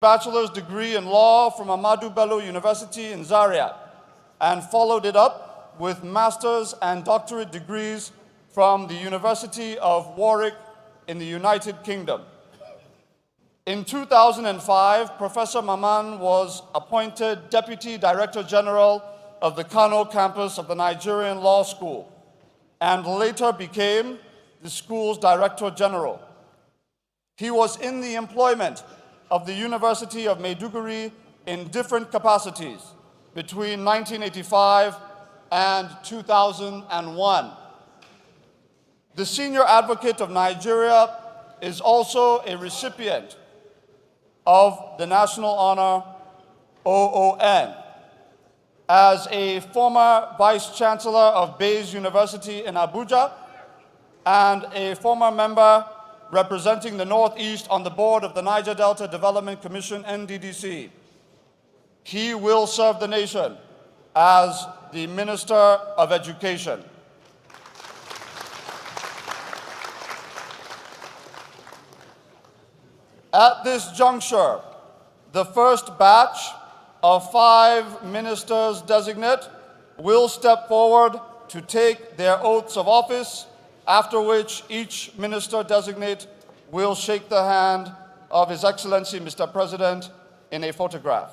bachelor's degree in law from Ahmadu Bello University in Zaria and followed it up with master's and doctorate degrees from the University of Warwick in the United Kingdom. In 2005, Professor Maman was appointed Deputy Director General of the Kano campus of the Nigerian Law School and later became the school's Director General. He was in the employment of the University of Maiduguri in different capacities between 1985 and 2001. The Senior Advocate of Nigeria is also a recipient of the National Honor OON. As a former Vice Chancellor of Bayes University in Abuja and a former member representing the Northeast on the board of the Niger Delta Development Commission, NDDC, he will serve the nation as the Minister of Education. At this juncture, the first batch of 5 ministers-designate will step forward to take their oaths of office, after which each minister-designate will shake the hand of His Excellency Mr. President in a photograph.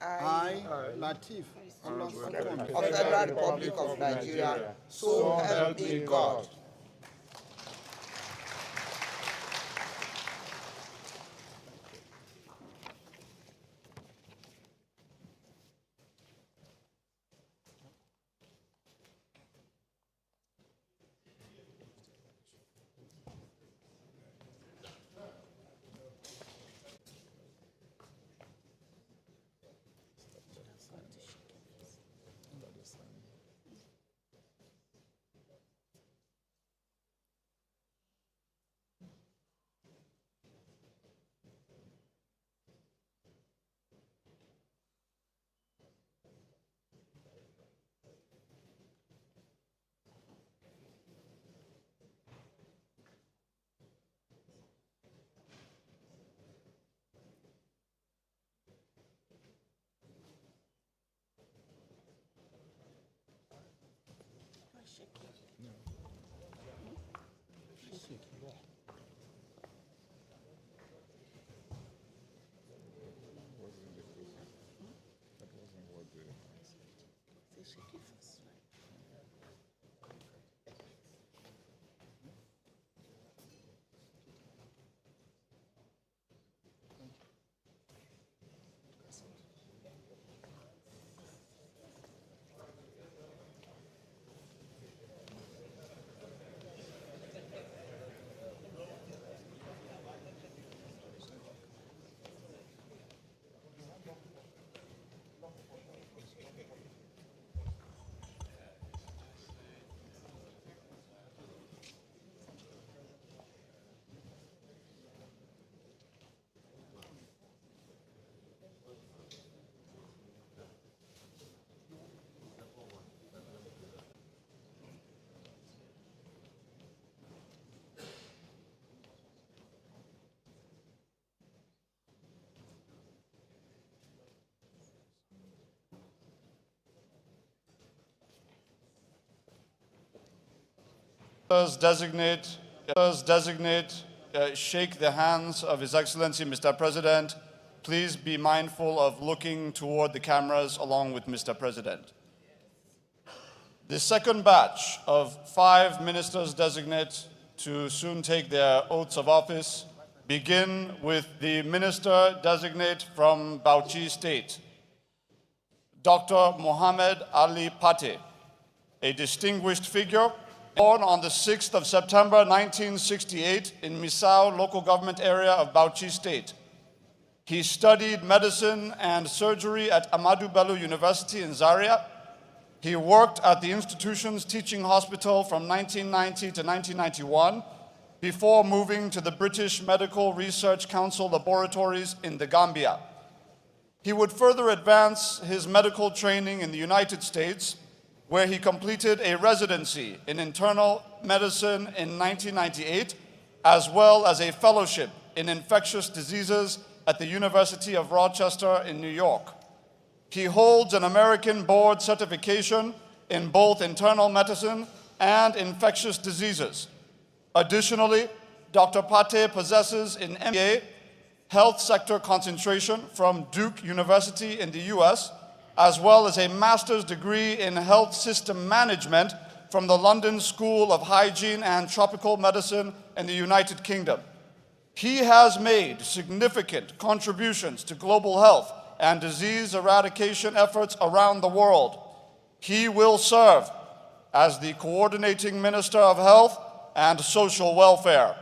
I, Latif, of the Federal Republic of Nigeria, so help me God. Designate, shake the hands of His Excellency Mr. President. Please be mindful of looking toward the cameras along with Mr. President. The second batch of 5 ministers-designate to soon take their oaths of office begin with the Minister-Designate from Bauchi State, Dr. Mohammed Ali Pate. a distinguished figure, born on the 6th of September 1968 in Misau local government area of Bauchi State. He studied medicine and surgery at Ahmadu Bello University in Zaria. He worked at the institution's teaching hospital from 1990 to 1991 before moving to the British Medical Research Council laboratories in the Gambia. He would further advance his medical training in the United States, where he completed a residency in internal medicine in 1998, as well as a fellowship in infectious diseases at the University of Rochester in New York. He holds an American board certification in both internal medicine and infectious diseases. Additionally, Dr. Pate possesses an MBA health sector concentration from Duke University in the US, as well as a master's degree in health system management from the London School of Hygiene and Tropical Medicine in the United Kingdom. He has made significant contributions to global health and disease eradication efforts around the world. He will serve as the Coordinating Minister of Health and Social Welfare.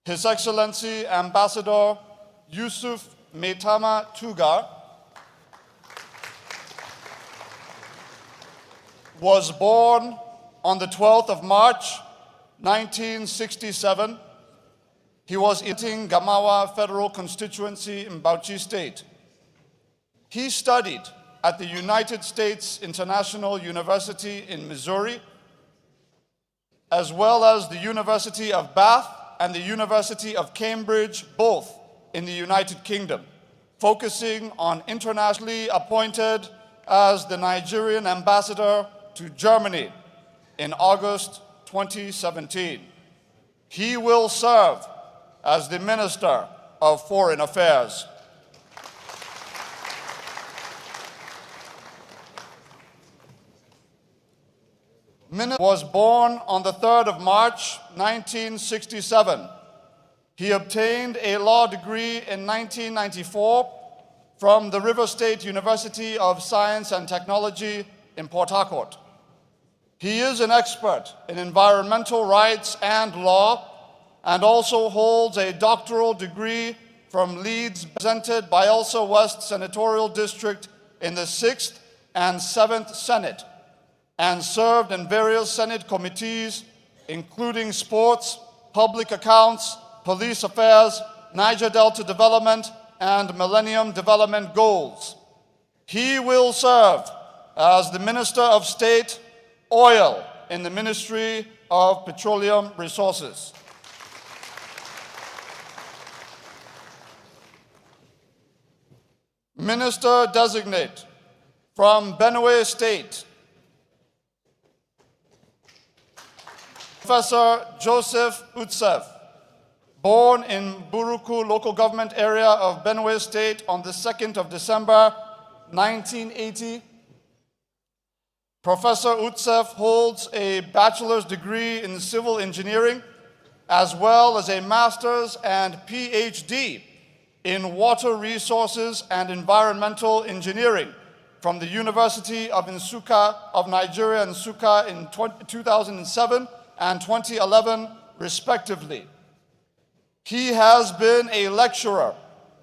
His Excellency Ambassador Yusuf Maitama Tugar was born on the 12th of March, 1967. He was in Gamawa Federal Constituency in Bauchi State. He studied at the United States International University in Missouri, as well as the University of Bath and the University of Cambridge, both in the United Kingdom, focusing on internationally appointed as the Nigerian ambassador to Germany in August 2017. He will serve as the Minister of Foreign Affairs. Was born on the 3rd of March, 1967. He obtained a law degree in 1994 from the River State University of Science and Technology in Port Harcourt. He is an expert in environmental rights and law, and also holds a doctoral degree from Leeds, presented by Elsa West Senatorial District in the 6th and 7th Senate, and served in various Senate committees, including sports, public accounts, police affairs, Niger Delta Development, and Millennium Development Goals. He will serve as the Minister of State, Oil in the Ministry of Petroleum Resources. Minister-Designate from Benue State, Professor Joseph Utsef, born in Buruku local government area of Benue State on the 2nd of December, 1980. Professor Utsef holds a bachelor's degree in civil engineering, as well as a master's and PhD in water resources and environmental engineering from the University of Nsukka of Nigeria, Nsukka, in 2007 and 2011, respectively. He has been a lecturer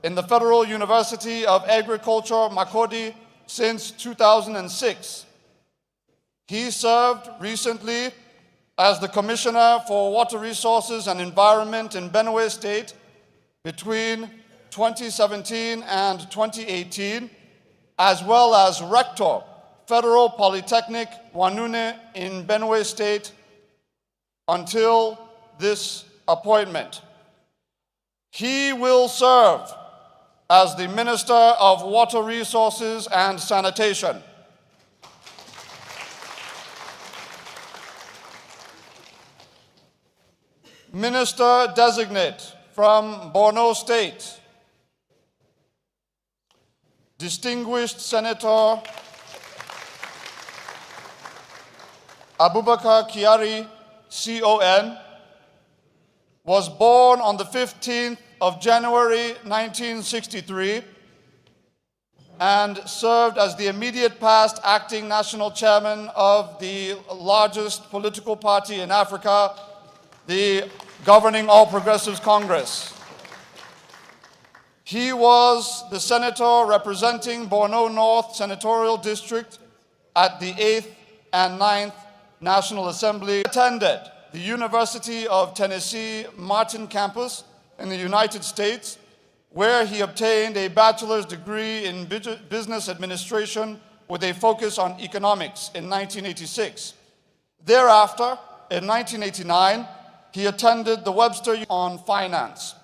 in the Federal University of Agriculture, Makurdi, since 2006. He served recently as the Commissioner for Water Resources and Environment in Benue State between 2017 and 2018, as well as Rector, Federal Polytechnic, Wanune in Benue State, until this appointment. He will serve as the Minister of Water Resources and Sanitation. Minister-Designate from Borno State, Distinguished Senator Abubakar Kyari, CON, was born on the 15th of January 1963. and served as the immediate past acting national chairman of the largest political party in Africa, the governing All Progressives Congress. He was the senator representing Borno North Senatorial District at the 8th and 9th National Assembly. He attended the University of Tennessee Martin campus in the United States, where he obtained a bachelor's degree in business administration with a focus on economics in 1986. Thereafter, in 1989, he attended the Webster on finance.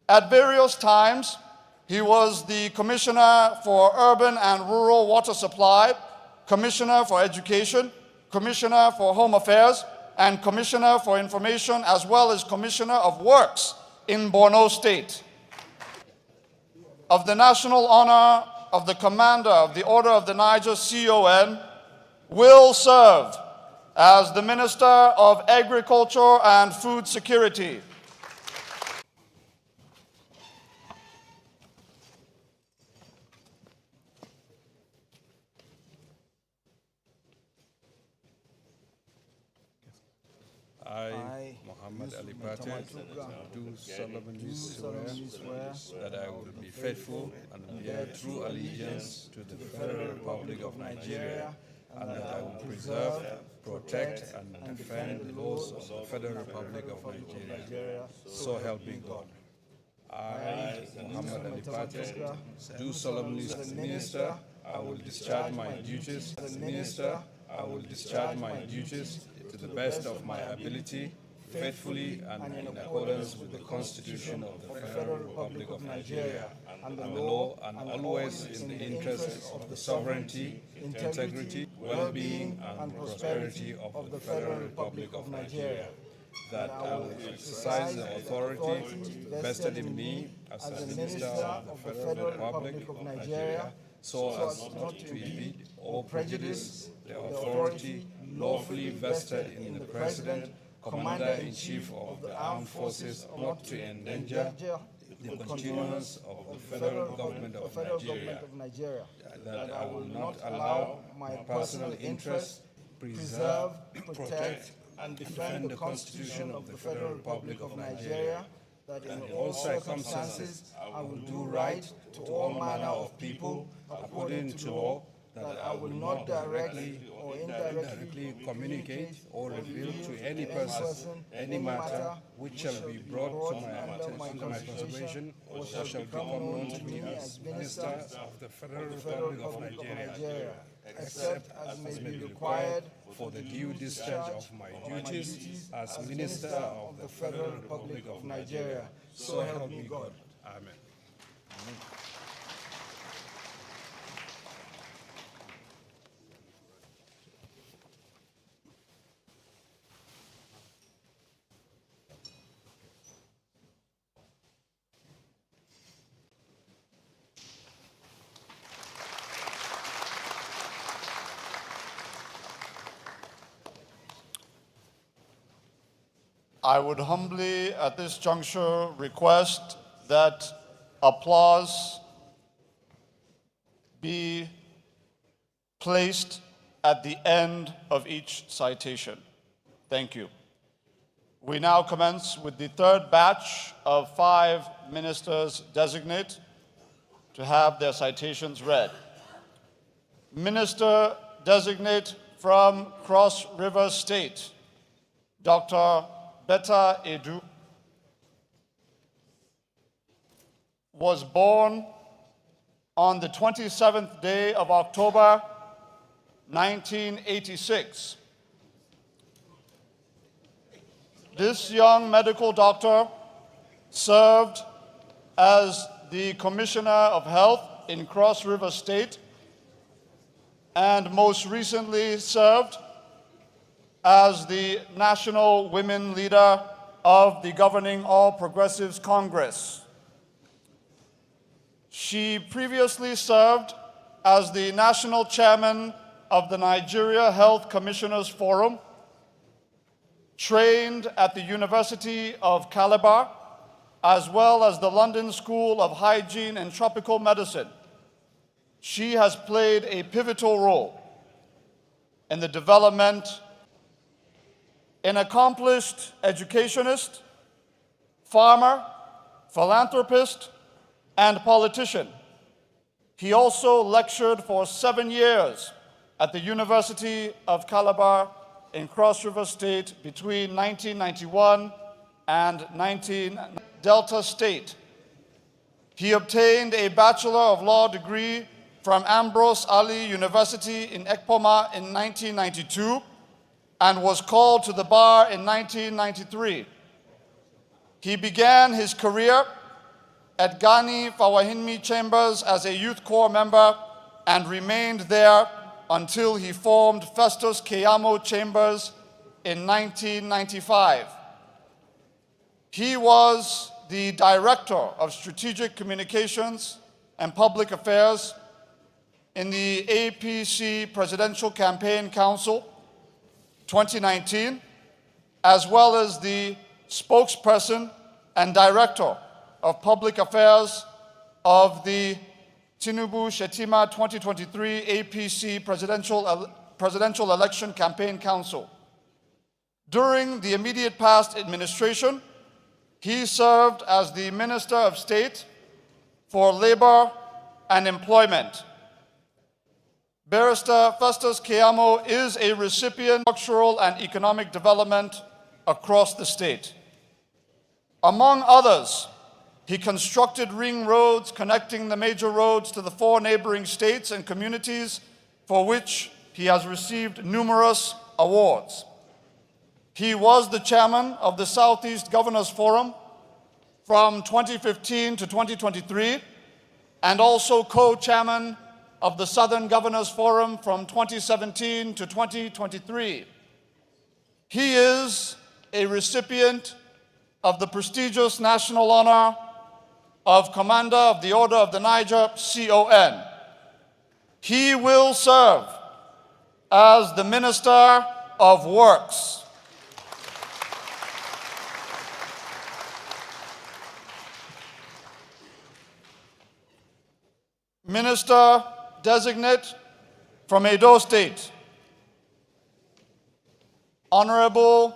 At various times, he was the Commissioner for Urban and Rural Water Supply, Commissioner for Education, Commissioner for Home Affairs, and Commissioner for Information, as well as Commissioner of Works in Borno State. Of the national honor of the Commander of the Order of the Niger, CON, will serve as the Minister of Agriculture and Food Security. I, Mohammed Ali Pate, do solemnly swear that I will be faithful and bear true allegiance to the Federal Republic of Nigeria, and that I will preserve, protect, and defend the laws of the Federal Republic of Nigeria. So help me God. I, Mohammed Ali Pate, do solemnly as Minister, I will discharge my duties as Minister. I will discharge my duties to the best of my ability, faithfully and in accordance with the Constitution of the Federal Republic of Nigeria and the law, and always in the interest of the sovereignty, integrity, well-being, and prosperity of the Federal Republic of Nigeria. That I will exercise the authority vested in me as a Minister of the Federal Republic of Nigeria, so as not to impede or prejudice the authority lawfully vested in the President, Commander-in-Chief of the Armed Forces, not to endanger the continuance of the Federal Government of Nigeria, that I will not allow my personal interests preserve, protect, and defend the Constitution of the Federal Republic of Nigeria, that in all circumstances I will do right to all manner of people according to law, that I will not directly or indirectly communicate or reveal to any person any matter which shall be brought to my consideration or shall become known to me as Minister of the Federal Republic of Nigeria, except as may be required for the due discharge of my duties as Minister of the Federal Republic of Nigeria. So help me God. Amen. Amen. I would humbly, at this juncture, request that applause be placed at the end of each citation. Thank you. We now commence with the third batch of 5 ministers-designate to have their citations read. Minister-designate from Cross River State, Dr. Betta Edu, was born on the 27th day of October, 1986. This young medical doctor served as the Commissioner of Health in Cross River State and most recently served as the National Women Leader of the governing All Progressives Congress. She previously served as the National Chairman of the Nigeria Health Commissioners Forum, trained at the University of Calabar, as well as the London School of Hygiene and Tropical Medicine. she has played a pivotal role in the development. An accomplished educationist, farmer, philanthropist, and politician, he also lectured for 7 years at the University of Calabar in Cross River State between 1991 and Delta State. He obtained a Bachelor of Law degree from Ambrose Ali University in Ekpoma in 1992 and was called to the bar in 1993. He began his career at Gani Fawahinmi Chambers as a Youth Corps member and remained there until he formed Festus Keyamo Chambers in 1995. He was the Director of Strategic Communications and Public Affairs in the APC Presidential Campaign Council 2019, as well as the spokesperson and Director of Public Affairs of the Tinubu Shetima 2023 APC Presidential Election Campaign Council. During the immediate past administration, he served as the Minister of State for Labor and Employment. Barrister Festus Keyamo is a recipient of structural and economic development across the state. Among others, he constructed ring roads connecting the major roads to the 4 neighboring states and communities, for which he has received numerous awards. He was the chairman of the Southeast Governors Forum from 2015 to 2023, and also co-chairman of the Southern Governors Forum from 2017 to 2023. He is a recipient of the prestigious national honor of Commander of the Order of the Niger, CON. He will serve as the Minister of Works. Minister-Designate from Edo State, Honorable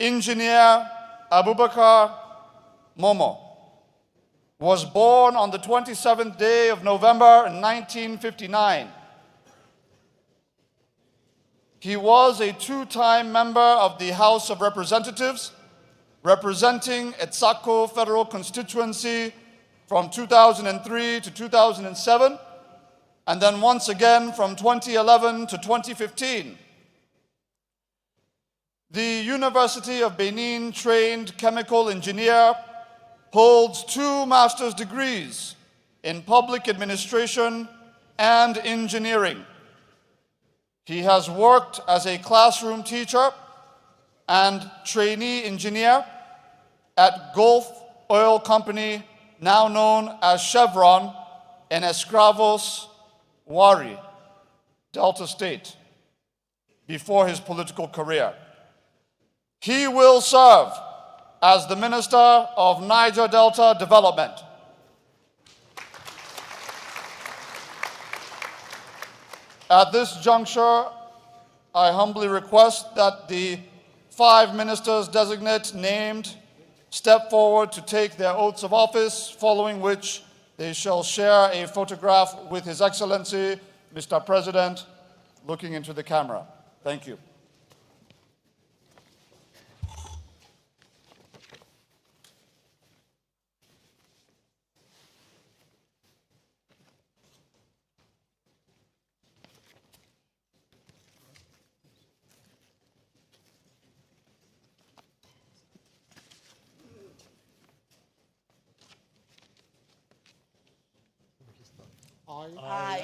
Engineer Abubakar Momo, was born on the 27th day of November in 1959. He was a 2-time member of the House of Representatives, representing Etsako Federal Constituency from 2003 to 2007, and then once again from 2011 to 2015. The University of Benin trained chemical engineer, holds 2 master's degrees in public administration and engineering. He has worked as a classroom teacher and trainee engineer at Gulf Oil Company, now known as Chevron, in Escravos, Wari, Delta State, before his political career. He will serve as the Minister of Niger Delta Development. At this juncture, I humbly request that the 5 ministers designate named step forward to take their oaths of office, following which they shall share a photograph with His Excellency, Mr. President, looking into the camera. Thank you. I,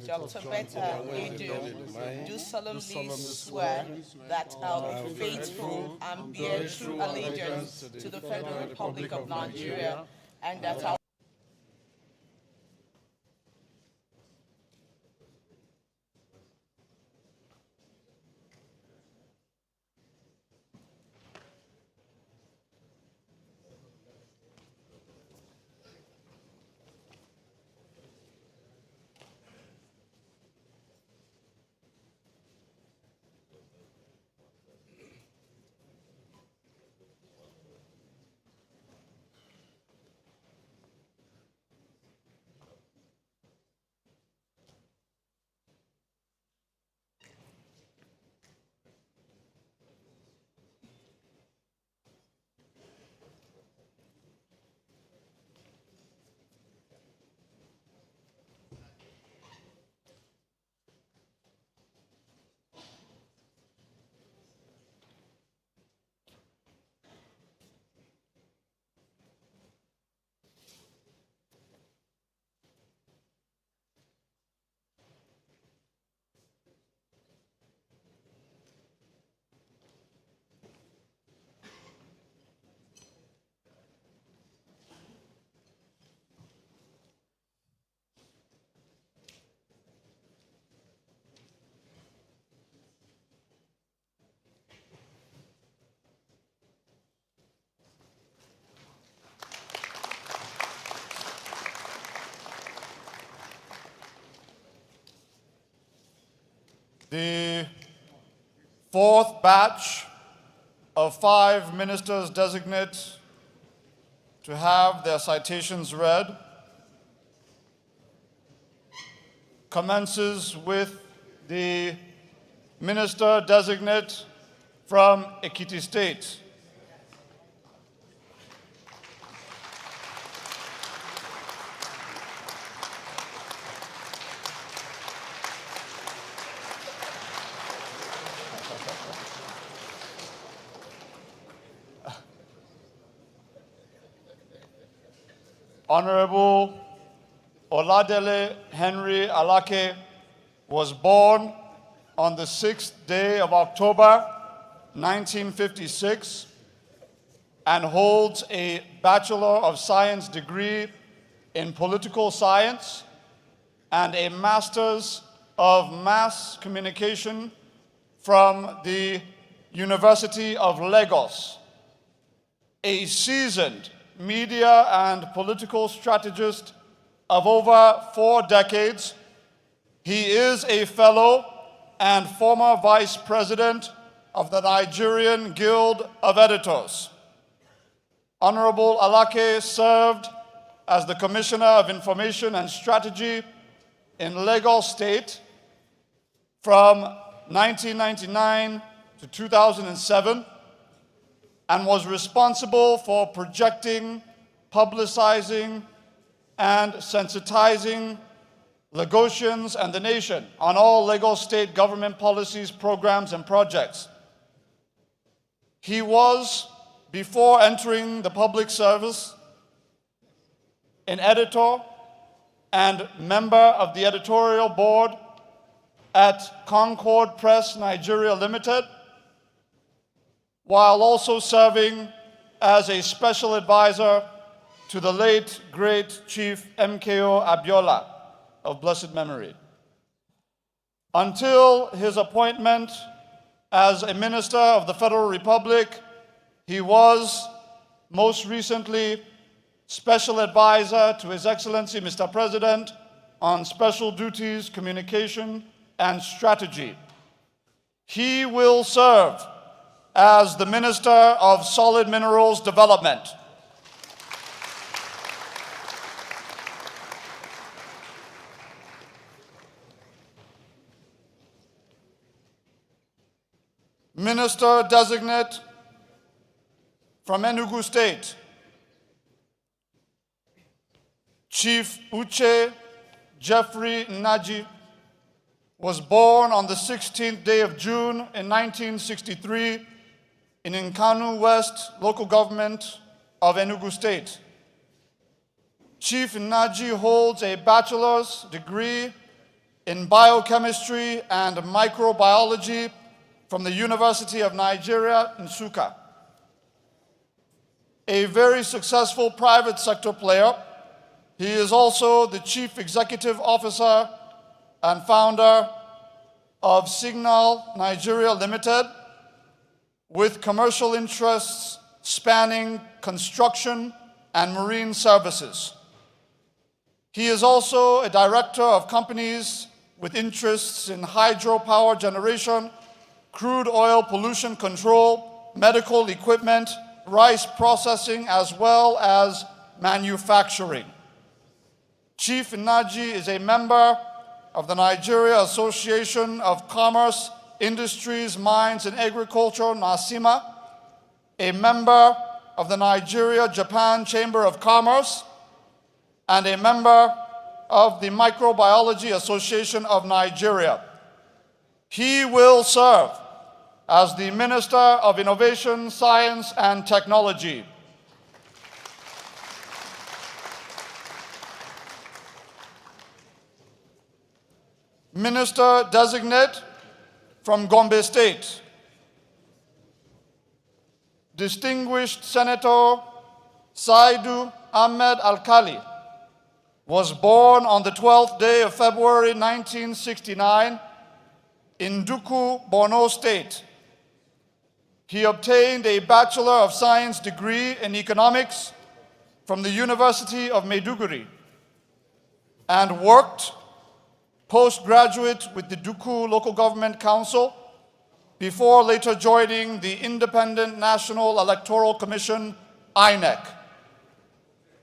Dr. Betta Edu, do solemnly swear that I will be faithful and bear true allegiance to the Federal Republic of Nigeria, and that I the fourth batch of 5 ministers-designate to have their citations read commences with the Minister-Designate from Ekiti State. Honorable Oladele Henry Alake was born on the 6th day of October, 1956, and holds a Bachelor of Science degree in Political Science and a Master's of Mass Communication from the University of Lagos. A seasoned media and political strategist of over 4 decades, he is a fellow and former vice president of the Nigerian Guild of Editors. Honorable Alake served as the Commissioner of Information and Strategy in Lagos State from 1999 to 2007, and was responsible for projecting, publicizing, and sensitizing Lagosians and the nation on all Lagos State government policies, programs, and projects. He was, before entering the public service, an editor and member of the editorial board at Concord Press Nigeria Limited, while also serving as a special advisor to the late, great Chief MKO Abiola of blessed memory. Until his appointment as a minister of the Federal Republic, he was most recently special advisor to His Excellency Mr. President on special duties, communication, and strategy. He will serve as the Minister of Solid Minerals Development. Minister-Designate from Enugu State, Chief Uche Jeffrey Nnaji, was born on the 16th day of June in 1963 in Nkanu West, local government of Enugu State. Chief Nnaji holds a bachelor's degree in biochemistry and microbiology from the University of Nigeria, Nsukka. A very successful private sector player, he is also the Chief Executive Officer and founder of Signal Nigeria Limited, with commercial interests spanning construction and marine services. He is also a director of companies with interests in hydropower generation, crude oil pollution control, medical equipment, rice processing, as well as manufacturing. Chief Nnaji is a member of the Nigeria Association of Commerce, Industries, Mines, and Agriculture, NASIMA, a member of the Nigeria-Japan Chamber of Commerce, and a member of the Microbiology Association of Nigeria. He will serve as the Minister of Innovation, Science, and Technology. Minister-Designate from Gombe State, Distinguished Senator Saidu Ahmed Alkali, was born on the 12th day of February 1969 in Duku, Borno State. He obtained a Bachelor of Science degree in economics from the University of Maiduguri and worked postgraduate with the Duku Local Government Council, before later joining the Independent National Electoral Commission, INEC.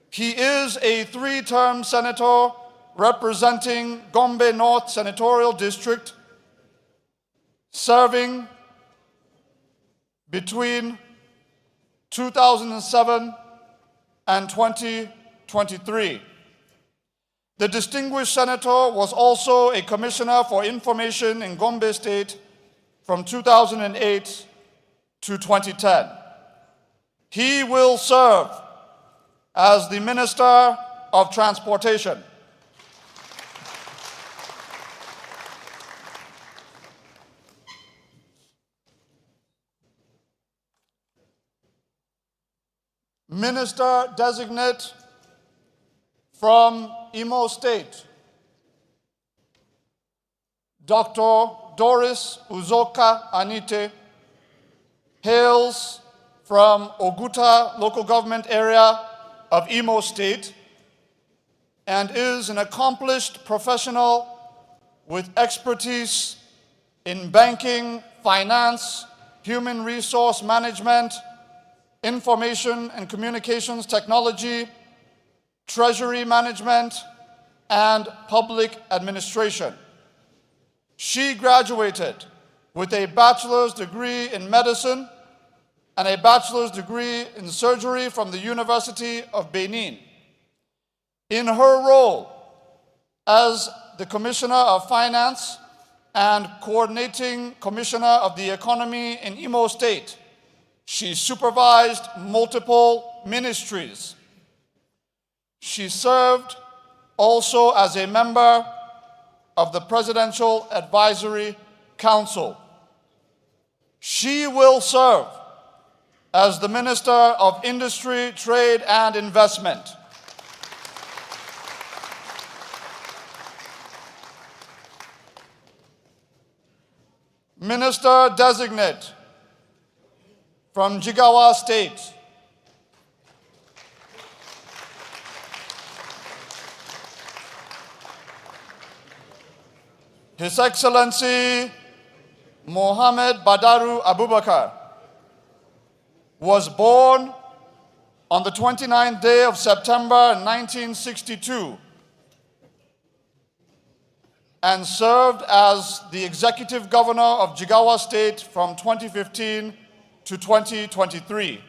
He is a 3-term senator representing Gombe North Senatorial District, serving between 2007 and 2023. The distinguished senator was also a commissioner for information in Gombe State from 2008 to 2010. He will serve as the Minister of Transportation. Minister-Designate from Imo State, Dr. Doris Uzoka Anite, hails from Oguta Local Government Area of Imo State and is an accomplished professional with expertise in banking, finance, human resource management, information and communications technology, treasury management, and public administration. She graduated with a bachelor's degree in medicine and a bachelor's degree in surgery from the University of Benin. In her role as the Commissioner of Finance and Coordinating Commissioner of the Economy in Imo State, she supervised multiple ministries. She served also as a member of the Presidential Advisory Council. She will serve as the Minister of Industry, Trade, and Investment. Minister-Designate from Jigawa State, His Excellency Mohammed Badaru Abubakar was born on the 29th day of September 1962 and served as the Executive Governor of Jigawa State from 2015 to 2023.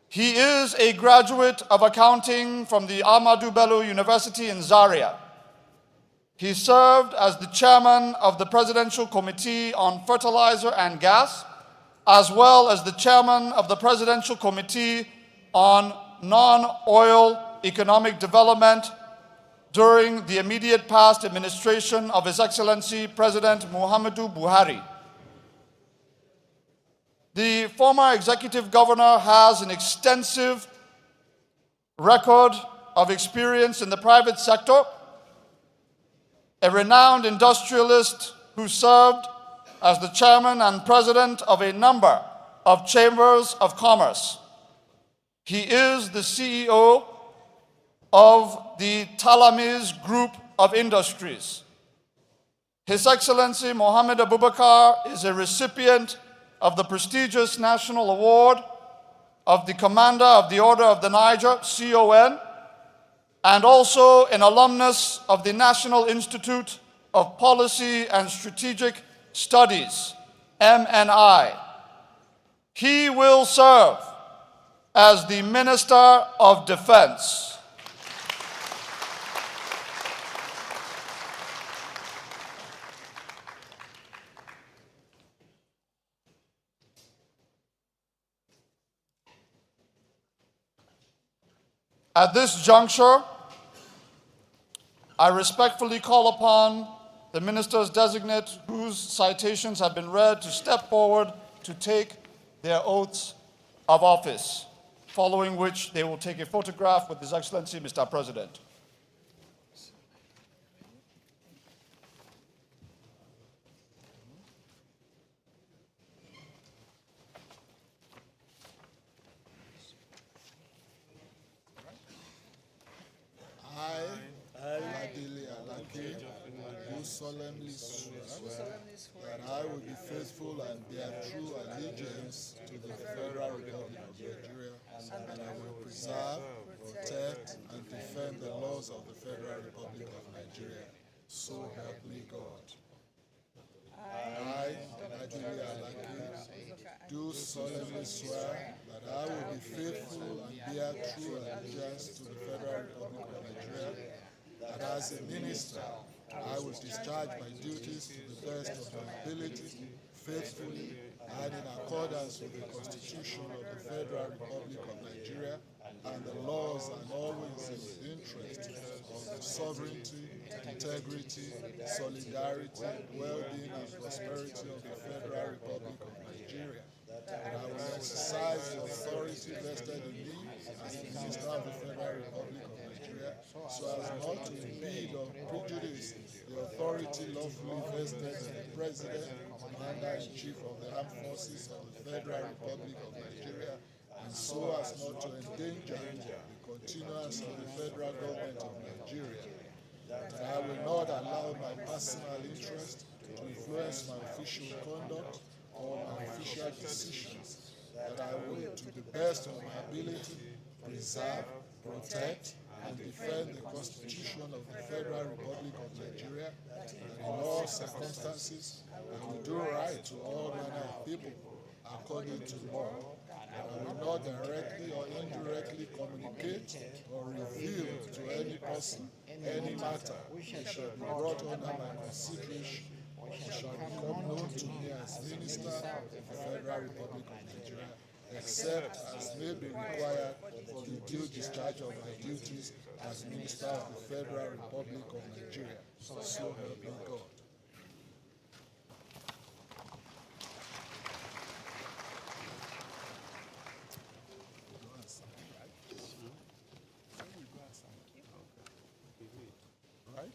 He is a graduate of accounting from the Ahmadu Bello University in Zaria. He served as the chairman of the Presidential Committee on Fertilizer and Gas, as well as the chairman of the Presidential Committee on Non-Oil Economic Development during the immediate past administration of His Excellency President Muhammadu Buhari. The former executive governor has an extensive record of experience in the private sector, a renowned industrialist who served as the chairman and president of a number of chambers of commerce. He is the CEO of the Talamis Group of Industries. His Excellency Mohammed Abubakar is a recipient of the prestigious National Award of the Commander of the Order of the Niger, CON, and also an alumnus of the National Institute of Policy and Strategic Studies, MNI. He will serve as the Minister of Defense. At this juncture, I respectfully call upon the ministers-designate whose citations have been read to step forward to take their oaths of office, following which they will take a photograph with His Excellency, Mr. President. I, Adili Alake, solemnly swear that I will be faithful and bear true allegiance to the Federal Republic of Nigeria, and that I will preserve, protect, and defend the laws of the Federal Republic of Nigeria. So help me God. I, Adili Alaki, do solemnly swear that I will be faithful and bear true allegiance to the Federal Republic of Nigeria, that as a minister, I will discharge my duties to the best of my ability, faithfully, and in accordance with the Constitution of the Federal Republic of Nigeria and the laws, and always in the interest of the sovereignty, integrity, solidarity, well-being, and prosperity of the Federal Republic of Nigeria. And I will exercise the authority vested in me as the Minister of the Federal Republic of Nigeria, so as not to impede or prejudice the authority lawfully vested in the President, Commander-in-Chief of the Armed Forces of the Federal Republic of Nigeria, and so as not to endanger the continuance of the federal government of Nigeria. That I will not allow my personal interest to influence my official conduct or my official decisions. That I will, to the best of my ability, preserve, protect, and defend the Constitution of the Federal Republic of Nigeria, and in all circumstances, I will do right to all manner of people according to law. And I will not directly or indirectly communicate or reveal to any person any matter which shall be brought under my consideration or shall become known to me as Minister of the Federal Republic of Nigeria, except as may be required for the due discharge of my duties as Minister of the Federal Republic of Nigeria. So help me God. Right?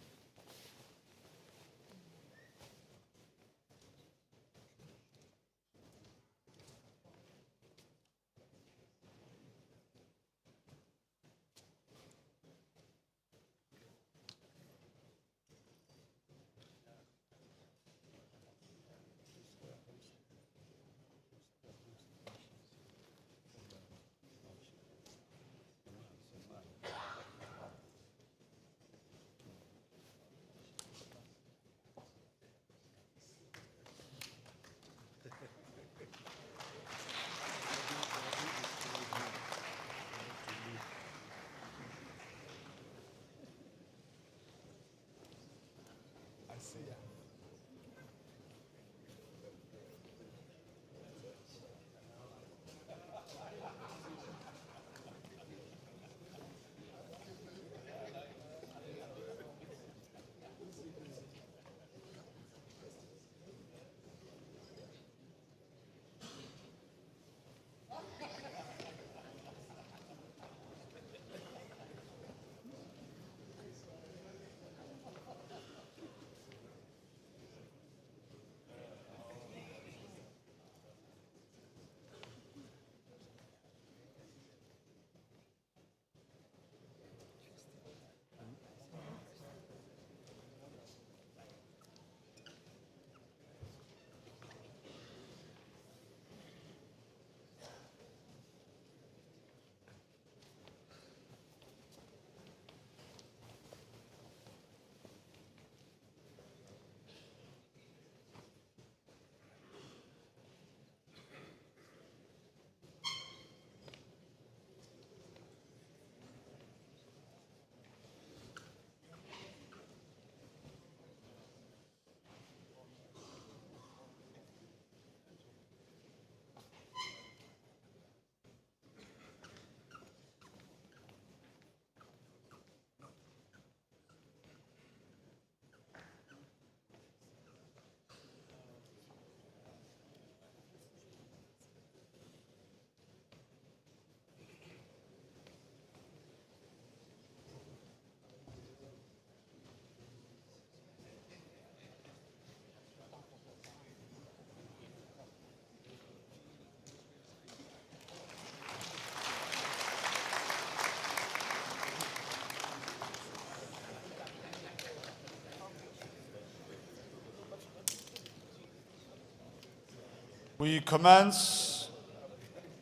We commence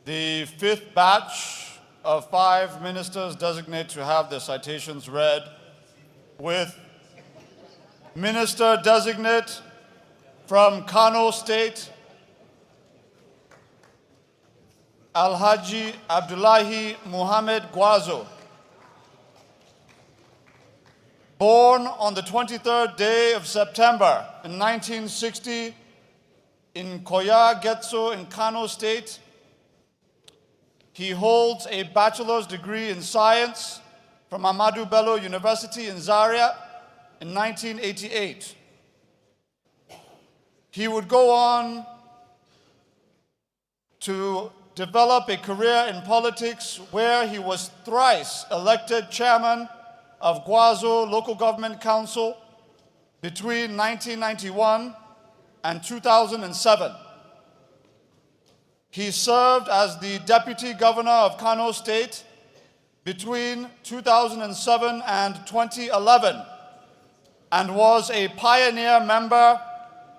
the fifth batch of 5 ministers-designate to have their citations read with Minister-Designate from Kano State, Alhaji Abdullahi Muhammad Gwazo. Born on the 23rd day of September in 1960 in Koya Getso in Kano State, he holds a bachelor's degree in science from Ahmadu Bello University in Zaria in 1988. He would go on to develop a career in politics where he was thrice elected chairman of Gwazo Local Government Council between 1991 and 2007. He served as the deputy governor of Kano State between 2007 and 2011 and was a pioneer member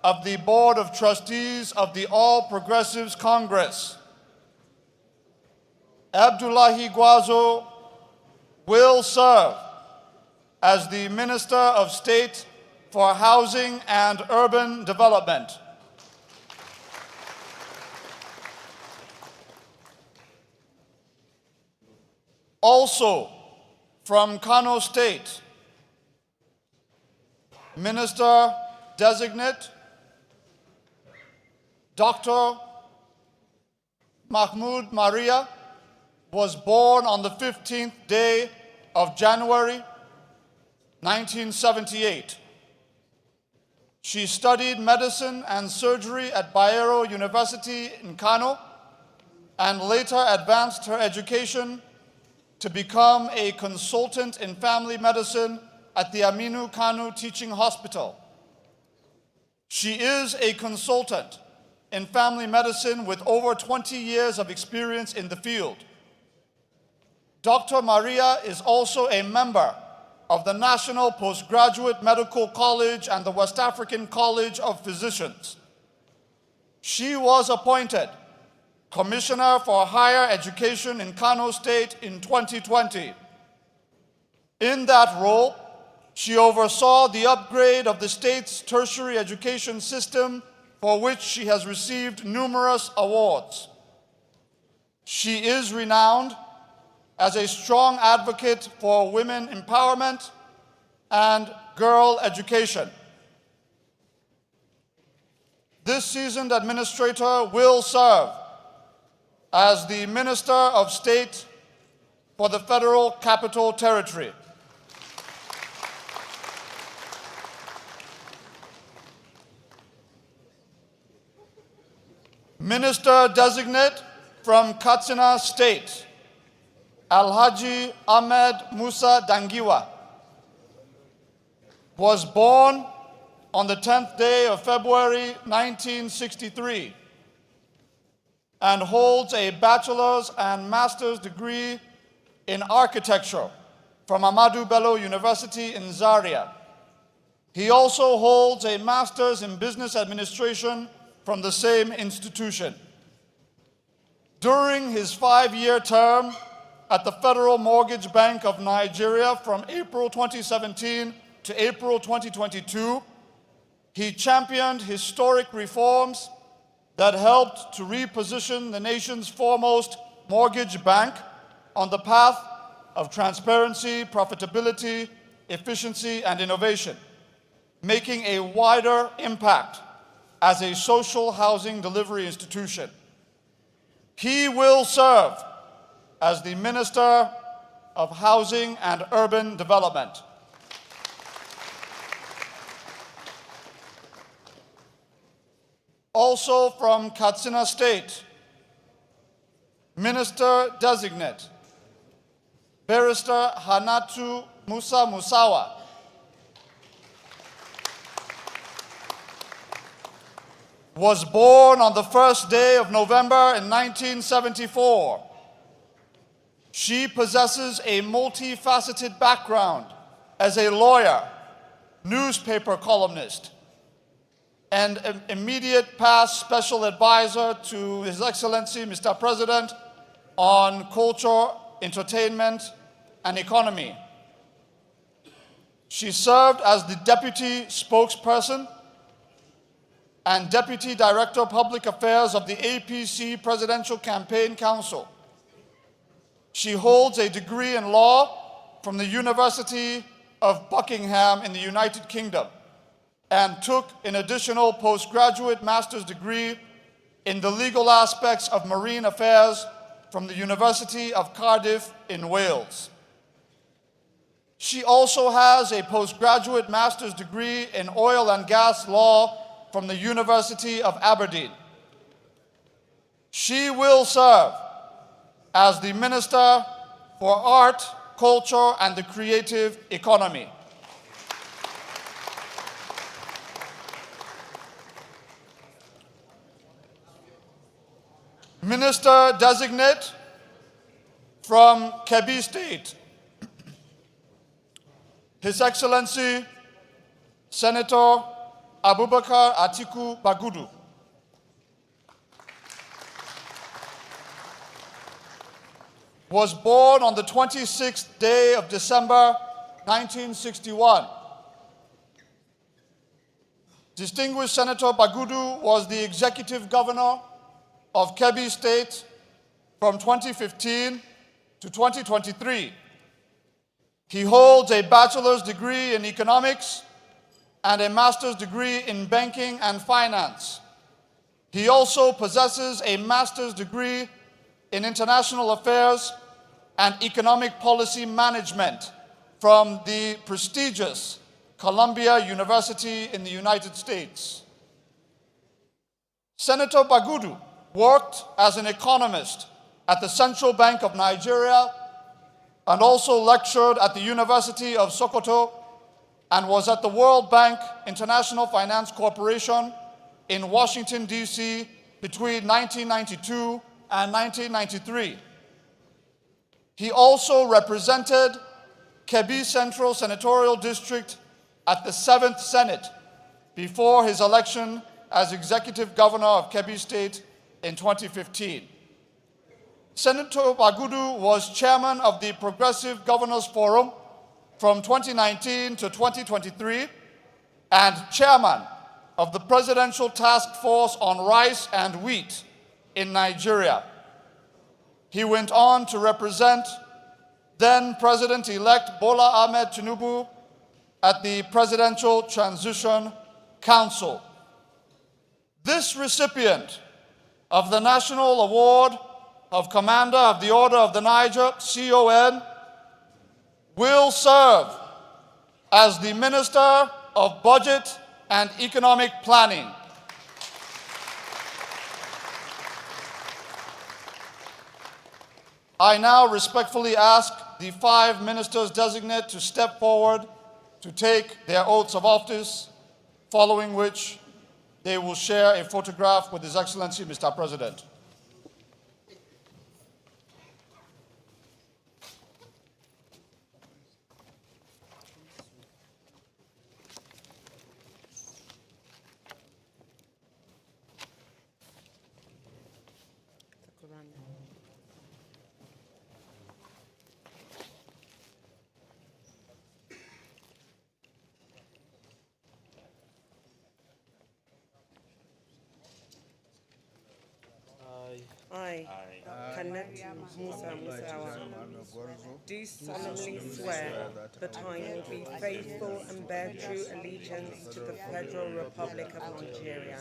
of the Board of Trustees of the All Progressives Congress. Abdullahi Gwazo will serve as the Minister of State for Housing and Urban Development. Also from Kano State, Minister-Designate Dr. Mahmoud Maria was born on the 15th day of January 1978. She studied medicine and surgery at Bayero University in Kano and later advanced her education to become a consultant in family medicine at the Aminu Kano Teaching Hospital. She is a consultant in family medicine with over 20 years of experience in the field. Dr. Maria is also a member of the National Postgraduate Medical College and the West African College of Physicians. She was appointed Commissioner for Higher Education in Kano State in 2020. In that role, she oversaw the upgrade of the state's tertiary education system, for which she has received numerous awards. She is renowned as a strong advocate for women empowerment and girl education. This seasoned administrator will serve as the Minister of State for the Federal Capital Territory. Minister-Designate from Katsina State, Alhaji Ahmed Musa Dangiwa, was born on the 10th day of February 1963 and holds a bachelor's and master's degree in architecture from Ahmadu Bello University in Zaria. He also holds a master's in business administration from the same institution. During his 5-year term at the Federal Mortgage Bank of Nigeria from April 2017 to April 2022, he championed historic reforms that helped to reposition the nation's foremost mortgage bank on the path of transparency, profitability, efficiency, and innovation, making a wider impact as a social housing delivery institution. He will serve as the Minister of Housing and Urban Development. Also from Katsina State, Minister-Designate Barrister Hanatu Musa Musawa was born on the 1st day of November in 1974. She possesses a multifaceted background as a lawyer, newspaper columnist, and immediate past special advisor to His Excellency, Mr. President, on culture, entertainment, and economy. She served as the deputy spokesperson and deputy director of public affairs of the APC Presidential Campaign Council. She holds a degree in law from the University of Buckingham in the United Kingdom and took an additional postgraduate master's degree in the legal aspects of marine affairs from the University of Cardiff in Wales. She also has a postgraduate master's degree in oil and gas law from the University of Aberdeen. She will serve as the Minister for Art, Culture, and the Creative Economy. Minister-Designate from Kebbi State, His Excellency Senator Abubakar Atiku Bagudu. Was born on the 26th day of December 1961. Distinguished Senator Bagudu was the Executive Governor of Kebbi State from 2015 to 2023. He holds a bachelor's degree in economics and a master's degree in banking and finance. He also possesses a master's degree in international affairs and economic policy management from the prestigious Columbia University in the United States. Senator Bagudu worked as an economist at the Central Bank of Nigeria and also lectured at the University of Sokoto and was at the World Bank International Finance Corporation in Washington, D.C. between 1992 and 1993. He also represented Kebbi Central Senatorial District at the 7th Senate before his election as Executive Governor of Kebbi State in 2015. Senator Bagudu was chairman of the Progressive Governors Forum from 2019 to 2023 and chairman of the Presidential Task Force on Rice and Wheat in Nigeria. He went on to represent then President-elect Bola Ahmed Tinubu at the Presidential Transition Council. This recipient of the National Award of Commander of the Order of the Niger, CON, will serve as the Minister of Budget and Economic Planning. I now respectfully ask the 5 ministers-designate to step forward to take their oaths of office, following which they will share a photograph with His Excellency, Mr. President. I, Ahmed Musa Musawa, do solemnly swear that I will be faithful and bear true allegiance to the Federal Republic of Nigeria,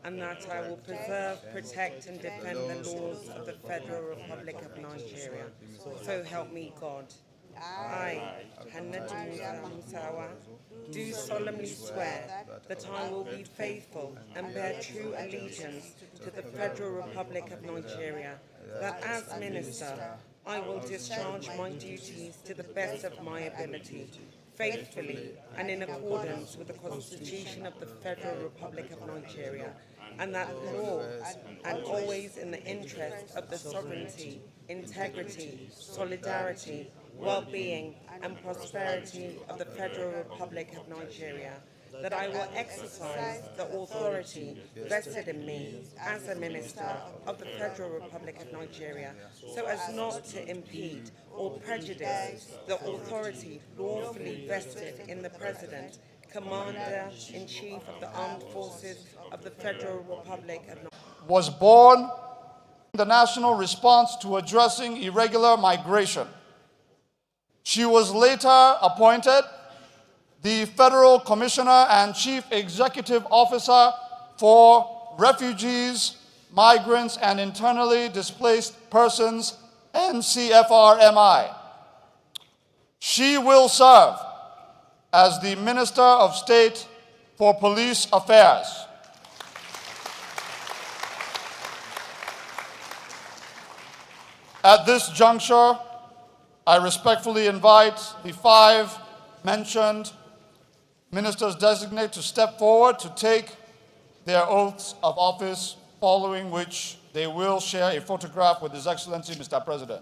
and that I will preserve, protect, and defend the laws of the Federal Republic of Nigeria. So help me God. I, Ahmed Musa Musawa, do solemnly swear that I will be faithful and bear true allegiance to the Federal Republic of Nigeria, that as Minister, I will discharge my duties to the best of my ability, faithfully and in accordance with the Constitution of the Federal Republic of Nigeria, and that laws, and always in the interest of the sovereignty, integrity, solidarity, well-being and prosperity of the Federal Republic of Nigeria, that I will exercise the authority vested in me as a Minister of the Federal Republic of Nigeria so as not to impede or prejudice the authority lawfully vested in the President, Commander-in-Chief of the Armed Forces of the Federal Republic of Nigeria. Was born the national response to addressing irregular migration. She was later appointed the Federal Commissioner and Chief Executive Officer for Refugees, Migrants, and Internally Displaced Persons, NCFRMI. She will serve as the Minister of State for Police Affairs. At this juncture, I respectfully invite the 5 mentioned Ministers-Designate to step forward to take their oaths of office, following which they will share a photograph with His Excellency, Mr. President.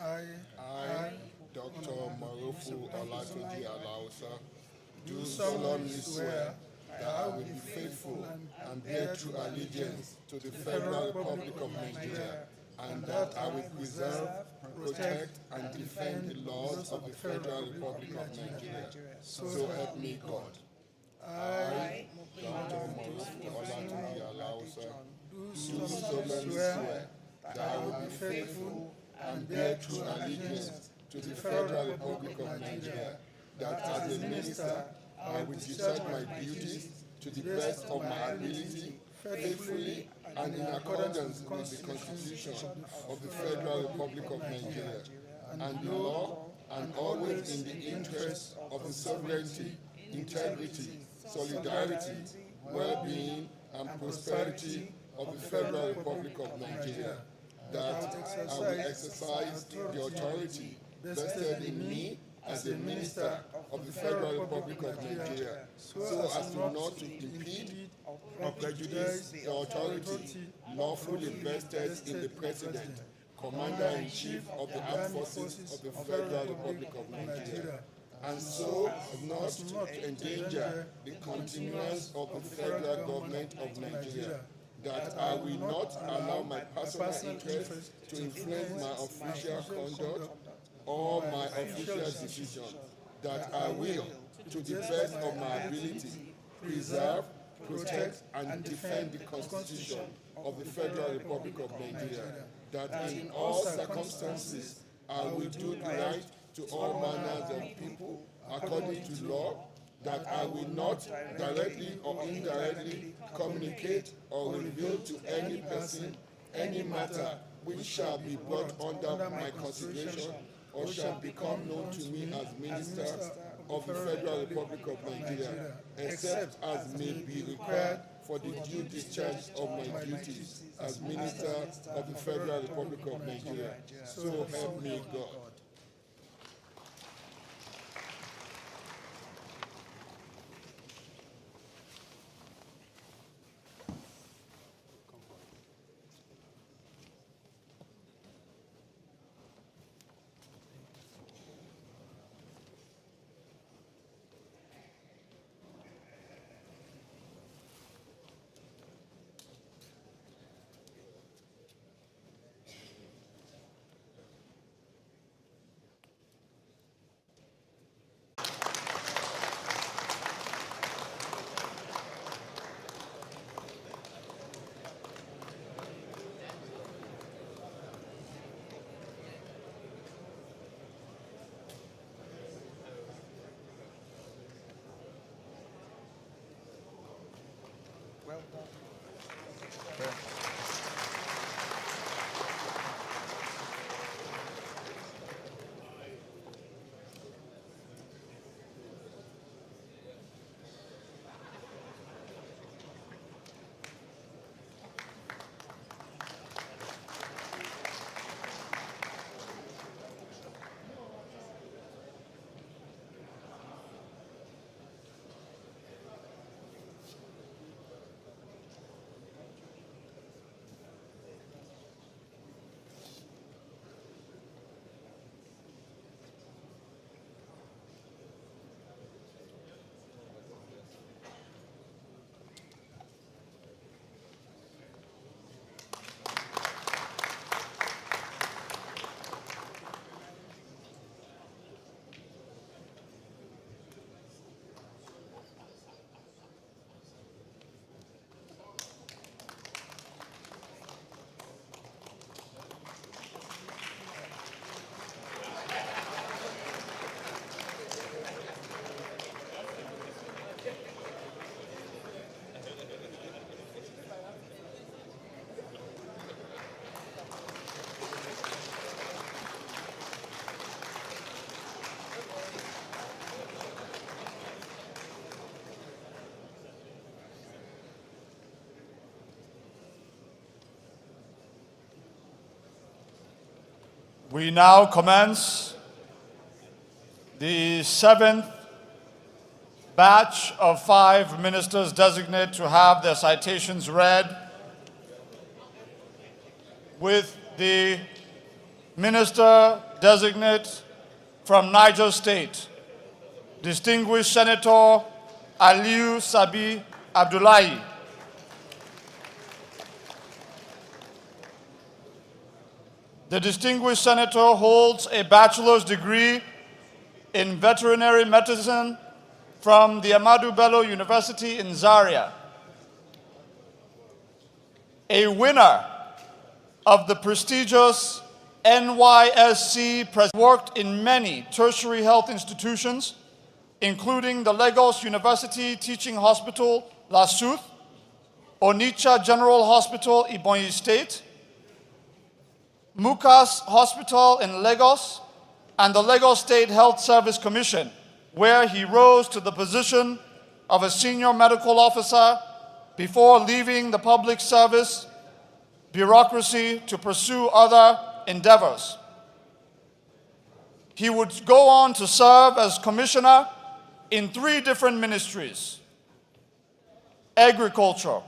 I, Dr. Marufu Olatoji Alausa, do solemnly swear that I will be faithful and bear true allegiance to the Federal Republic of Nigeria, and that I will preserve, protect, and defend the laws of the Federal Republic of Nigeria. So help me God. I, Dr. Marufu Olatoji Alausa, do solemnly swear that I will be faithful and bear true allegiance to the Federal Republic of Nigeria, that as a minister I will discharge my duties to the best of my ability, faithfully and in accordance with the Constitution of the Federal Republic of Nigeria, and the law, and always in the interest of the sovereignty, integrity, solidarity, well-being, and prosperity of the Federal Republic of Nigeria, that I will exercise the authority vested in me as a Minister of the Federal Republic of Nigeria, so as to not to impede or prejudice the authority lawfully vested in the President, Commander-in-Chief of the Armed Forces of the Federal Republic of Nigeria, and so as not to endanger the continuance of the federal government of Nigeria, that I will not allow my personal interest to influence my official conduct or my official decisions, that I will, to the best of my ability, preserve, protect, and defend the Constitution of the Federal Republic of Nigeria, that in all circumstances I will do right to all manners of people according to law, that I will not directly or indirectly communicate or reveal to any person any matter which shall be brought under my consideration or shall become known to me as Minister of the Federal Republic of Nigeria, except as may be required for the due discharge of my duties as Minister of the Federal Republic of Nigeria. So help me God. We now commence the 7th batch of 5 ministers-designate to have their citations read, with the Minister-Designate from Niger State, Distinguished Senator Aliyu Sabi Abdullahi. The distinguished senator holds a bachelor's degree in veterinary medicine from the Ahmadu Bello University in Zaria. A winner of the prestigious NYSC, worked in many tertiary health institutions, including the Lagos University Teaching Hospital, LASUTH, Onitsha General Hospital, Ebonyi State, Mukas Hospital in Lagos, and the Lagos State Health Service Commission, where he rose to the position of a senior medical officer before leaving the public service bureaucracy to pursue other endeavors. He would go on to serve as commissioner in 3 different ministries: agriculture,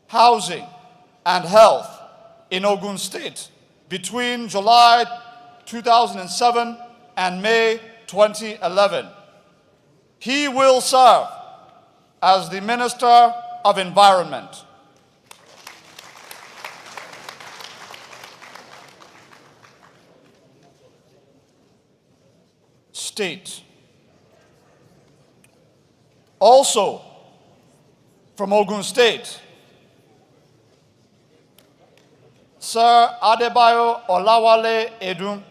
housing, and health in Ogun State between July 2007 and May 2011. He will serve as the Minister of Environment. State. Also from Ogun State, Sir Adebayo Olawale Edun.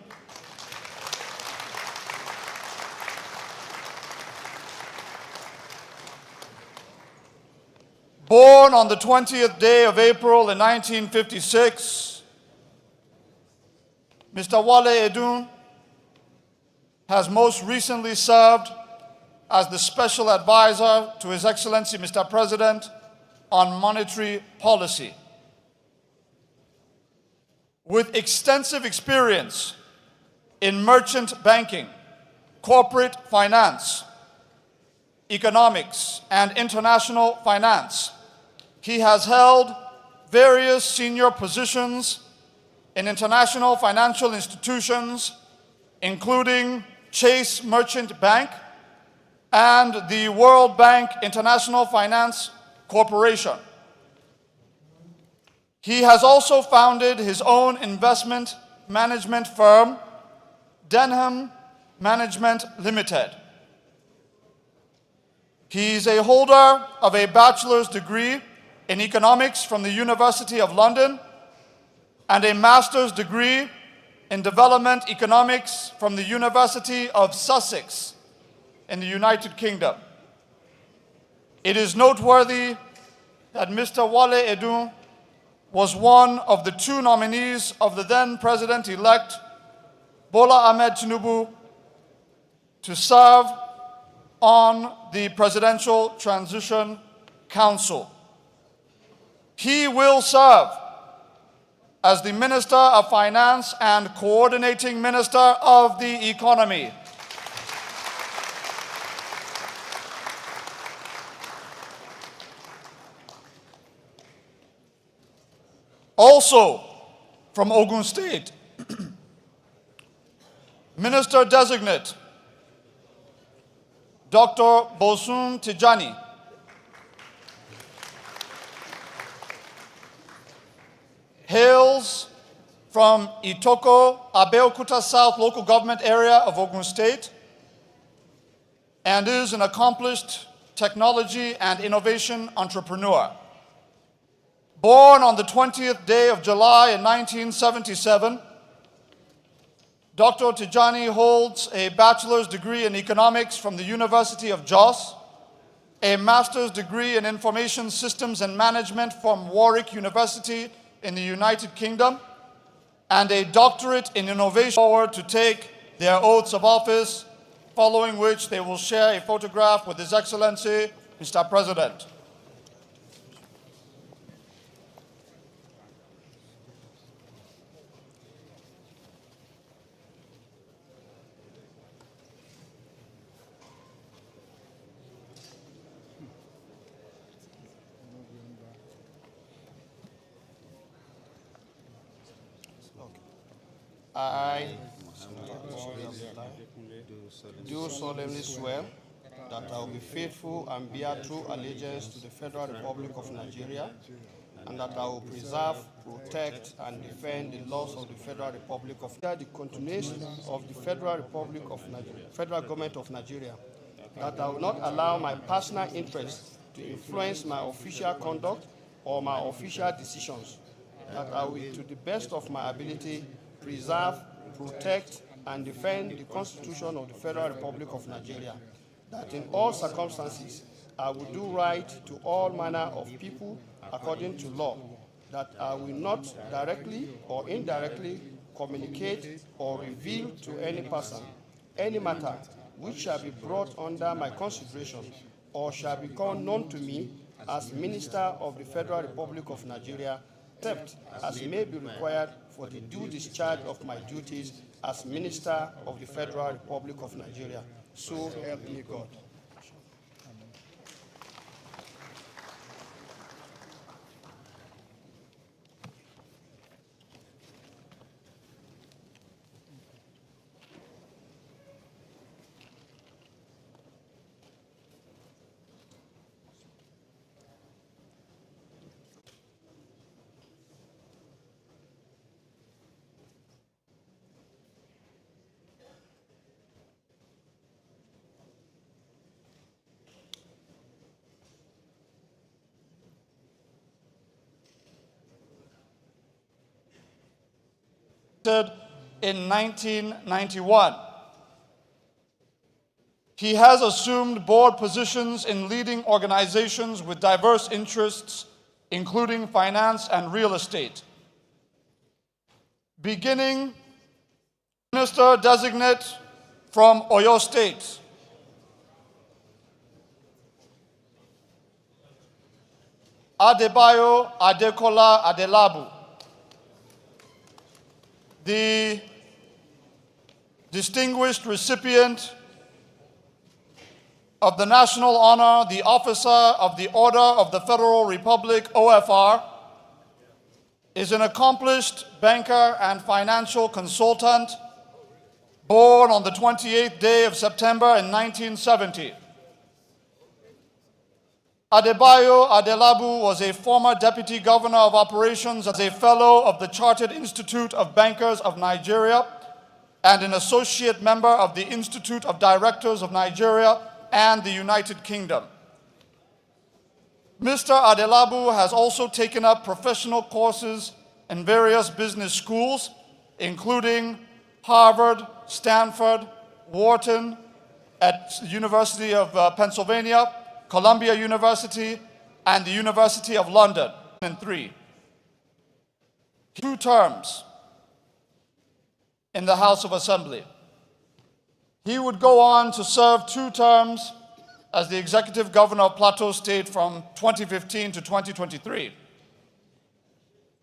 Born on the 20th day of April in 1956, Mr. Wale Edun has most recently served as the Special Advisor to His Excellency Mr. President on Monetary Policy. With extensive experience in merchant banking, corporate finance, economics, and international finance, he has held various senior positions in international financial institutions, including Chase Merchant Bank and the World Bank International Finance Corporation. He has also founded his own investment management firm, Denham Management Limited. He is a holder of a bachelor's degree in economics from the University of London and a master's degree in development economics from the University of Sussex in the United Kingdom. It is noteworthy that Mr. Wale Edun was one of the 2 nominees of the then President-elect Bola Ahmed Tinubu to serve on the Presidential Transition Council. He will serve as the Minister of Finance and Coordinating Minister of the Economy. Also from Ogun State, Minister-Designate Dr. Bosun Tijani. Hails from Itoko, Abeokuta South local government area of Ogun State, and is an accomplished technology and innovation entrepreneur. Born on the 20th day of July in 1977, Dr. Tijani holds a bachelor's degree in economics from the University of Jos, a master's degree in information systems and management from Warwick University in the United Kingdom, and a doctorate in innovation. Forward to take their oaths of office, following which they will share a photograph with His Excellency, Mr. President. I do solemnly swear that I will be faithful and bear true allegiance to the Federal Republic of Nigeria, and that I will preserve, protect, and defend the laws of the Federal Republic of Nigeria, the continuation of the Federal Republic of Nigeria, Federal Government of Nigeria, that I will not allow my personal interests to influence my official conduct or my official decisions, that I will, to the best of my ability, preserve, protect, and defend the Constitution of the Federal Republic of Nigeria, that in all circumstances I will do right to all manner of people according to law, that I will not directly or indirectly communicate or reveal to any person any matter which shall be brought under my consideration or shall become known to me as Minister of the Federal Republic of Nigeria, except as may be required for the due discharge of my duties as Minister of the Federal Republic of Nigeria. So help me God. In 1991. He has assumed board positions in leading organizations with diverse interests, including finance and real estate. Beginning Minister-Designate from Oyo State, Adebayo Adekola Adelabu, the distinguished recipient of the National Honor, the Officer of the Order of the Federal Republic, OFR, is an accomplished banker and financial consultant, born on the 28th day of September in 1970. Adebayo Adelabu was a former Deputy Governor of Operations, as a Fellow of the Chartered Institute of Bankers of Nigeria, and an Associate Member of the Institute of Directors of Nigeria and the United Kingdom. Mr. Adelabu has also taken up professional courses in various business schools, including Harvard, Stanford, Wharton, at the University of Pennsylvania, Columbia University, and the University of London in 2 terms in the House of Assembly. He would go on to serve 2 terms as the Executive Governor of Plateau State from 2015 to 2023.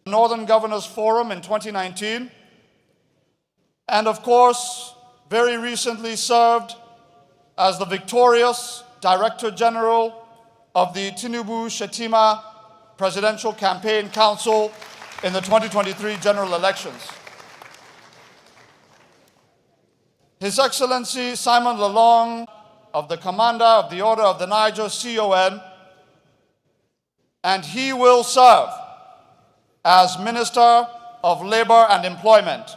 Northern Governors Forum in 2019, and of course, very recently served as the victorious Director General of the Tinubu Shetima Presidential Campaign Council in the 2023 general elections. His Excellency Simon Lalong, of the Commander of the Order of the Niger, CON, and he will serve as Minister of Labor and Employment.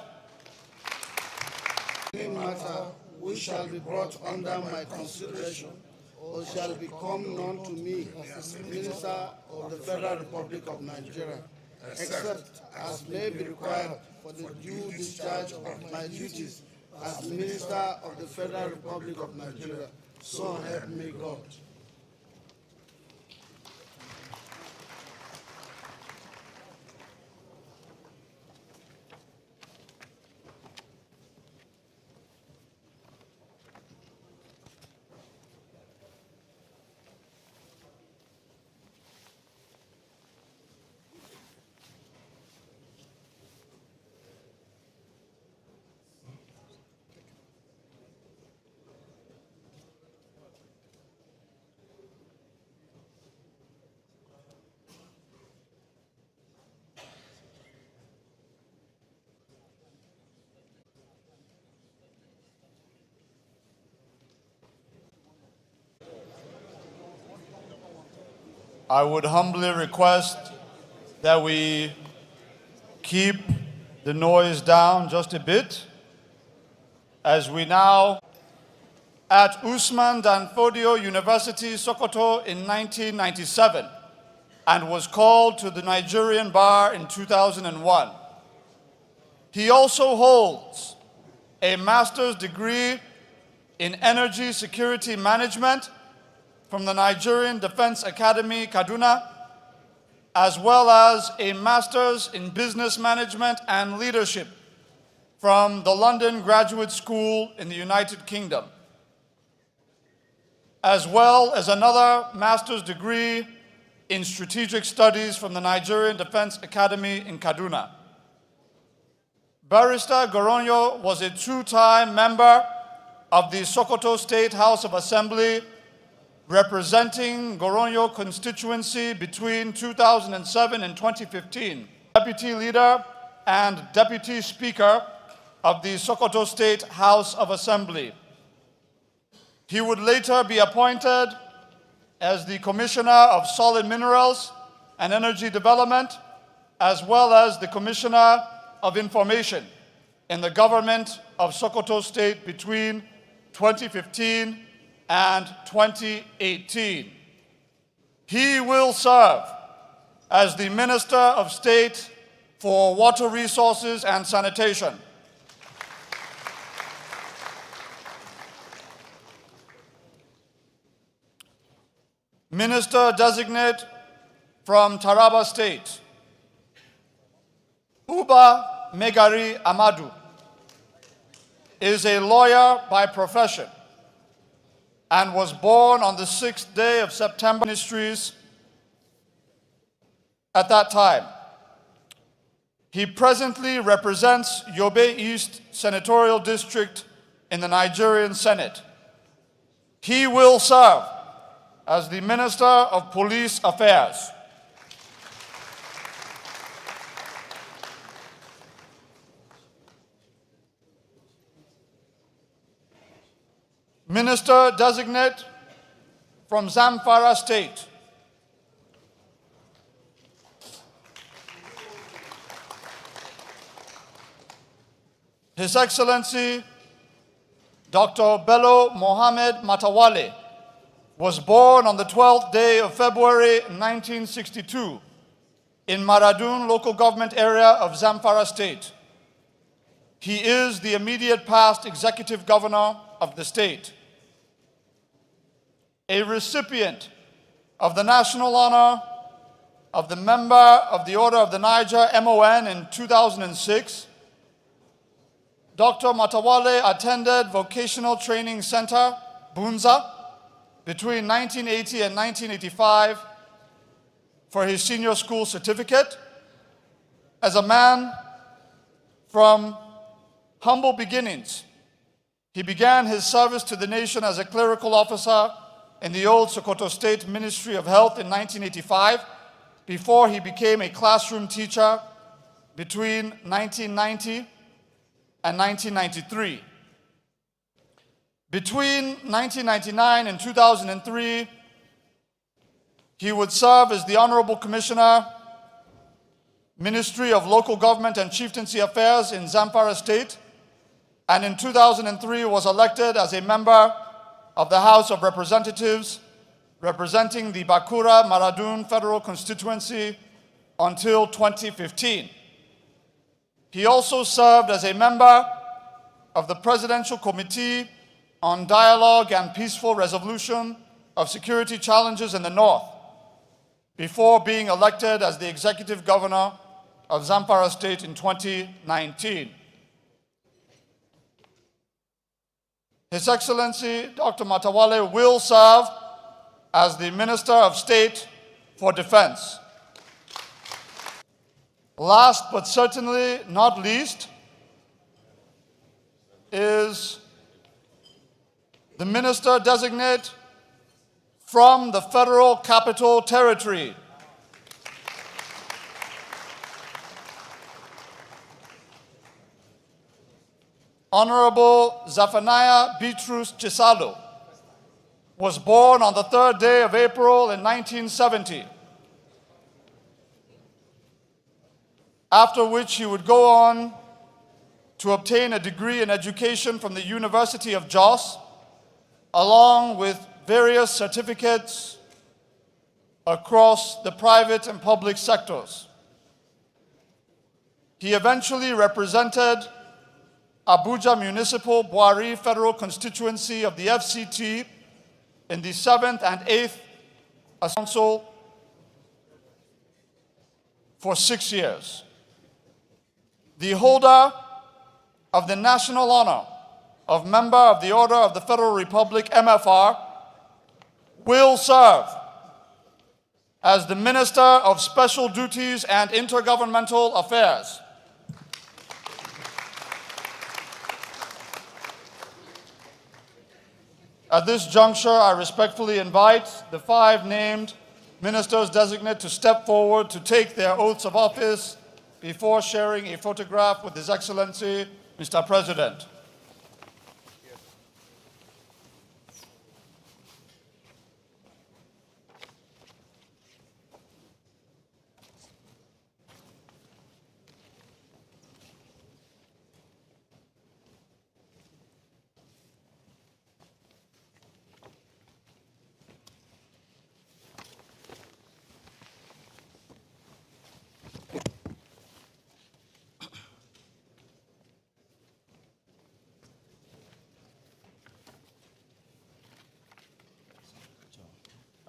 Any matter which shall be brought under my consideration or shall become known to me as Minister of the Federal Republic of Nigeria, except as may be required for the due discharge of my duties as Minister of the Federal Republic of Nigeria, so help me God. I would humbly request that we keep the noise down just a bit as we now, at Usman Dan Fodio University, Sokoto in 1997, and was called to the Nigerian bar in 2001. He also holds a master's degree in energy security management from the Nigerian Defense Academy, Kaduna, as well as a master's in business management and leadership from the London Graduate School in the United Kingdom, as well as another master's degree in strategic studies from the Nigerian Defense Academy in Kaduna. Barrister Goronyo was a two-time member of the Sokoto State House of Assembly, representing Goronyo constituency between 2007 and 2015. Deputy Leader and Deputy Speaker of the Sokoto State House of Assembly. He would later be appointed as the Commissioner of Solid Minerals and Energy Development, as well as the Commissioner of Information in the government of Sokoto State between 2015 and 2018. He will serve as the Minister of State for Water Resources and Sanitation. Minister-Designate from Taraba State, Uba Megari Amadu, is a lawyer by profession and was born on the 6th day of September. Ministries at that time. He presently represents Yobe East Senatorial District in the Nigerian Senate. He will serve as the Minister of Police Affairs. Minister-Designate from Zamfara State, His Excellency Dr. Bello Mohammed Matawale was born on the 12th day of February 1962 in Maradun local government area of Zamfara State. He is the immediate past executive governor of the state. A recipient of the national honor of the Member of the Order of the Niger, MON, in 2006, Dr. Matawale attended Vocational Training Center, Bunza, between 1980 and 1985 for his senior school certificate. As a man from humble beginnings, he began his service to the nation as a clerical officer in the old Sokoto State Ministry of Health in 1985, before he became a classroom teacher between 1990 and 1993. Between 1999 and 2003, he would serve as the Honorable Commissioner, Ministry of Local Government and Chieftaincy Affairs in Zamfara State, and in 2003 was elected as a member of the House of Representatives, representing the Bakura Maradun Federal Constituency until 2015. He also served as a member of the Presidential Committee on Dialogue and Peaceful Resolution of Security Challenges in the North, before being elected as the Executive Governor of Zamfara State in 2019. His Excellency Dr. Matawale will serve as the Minister of State for Defense. Last but certainly not least is the Minister-Designate from the Federal Capital Territory, Honorable Zephaniah Bitrus Chisalo, was born on the 3rd day of April in 1970 after which he would go on to obtain a degree in education from the University of Jos, along with various certificates across the private and public sectors. He eventually represented Abuja Municipal Buhari Federal Constituency of the FCT in the 7th and 8th Council for 6 years. The holder of the national honor of Member of the Order of the Federal Republic, MFR, will serve as the Minister of Special Duties and Intergovernmental Affairs. At this juncture, I respectfully invite the 5 named Ministers-Designate to step forward to take their oaths of office before sharing a photograph with His Excellency, Mr. President.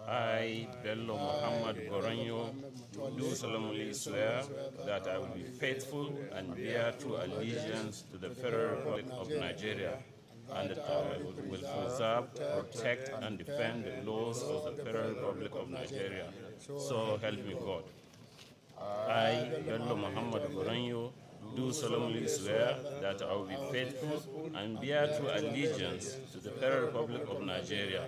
I, Bello Muhammad Goranyo, do solemnly swear that I will be faithful and bear true allegiance to the Federal Republic of Nigeria, and that I will preserve, protect, and defend the laws of the Federal Republic of Nigeria. So help me God. I, Bello Muhammad Goranyo, do solemnly swear that I will be faithful and bear true allegiance to the Federal Republic of Nigeria,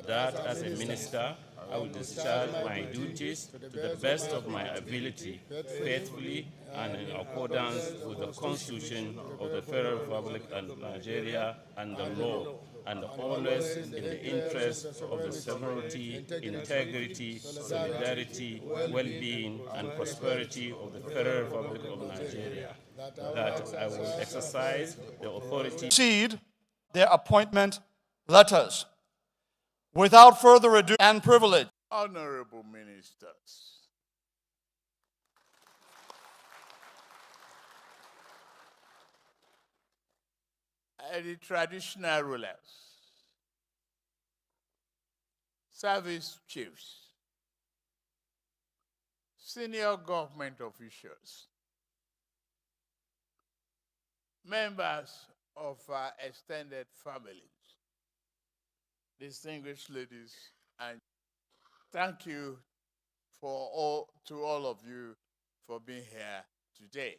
that as a minister, I will discharge my duties to the best of my ability, faithfully and in accordance with the Constitution of the Federal Republic of Nigeria and the law, and always in the interest of the sovereignty, integrity, solidarity, well-being, and prosperity of the Federal Republic of Nigeria, that I will exercise the authority. Proceed their appointment letters. Without further ado and privilege. Honorable ministers, the traditional rulers, service chiefs, senior government officials, members of our extended families, distinguished ladies, and thank you to all of you for being here today.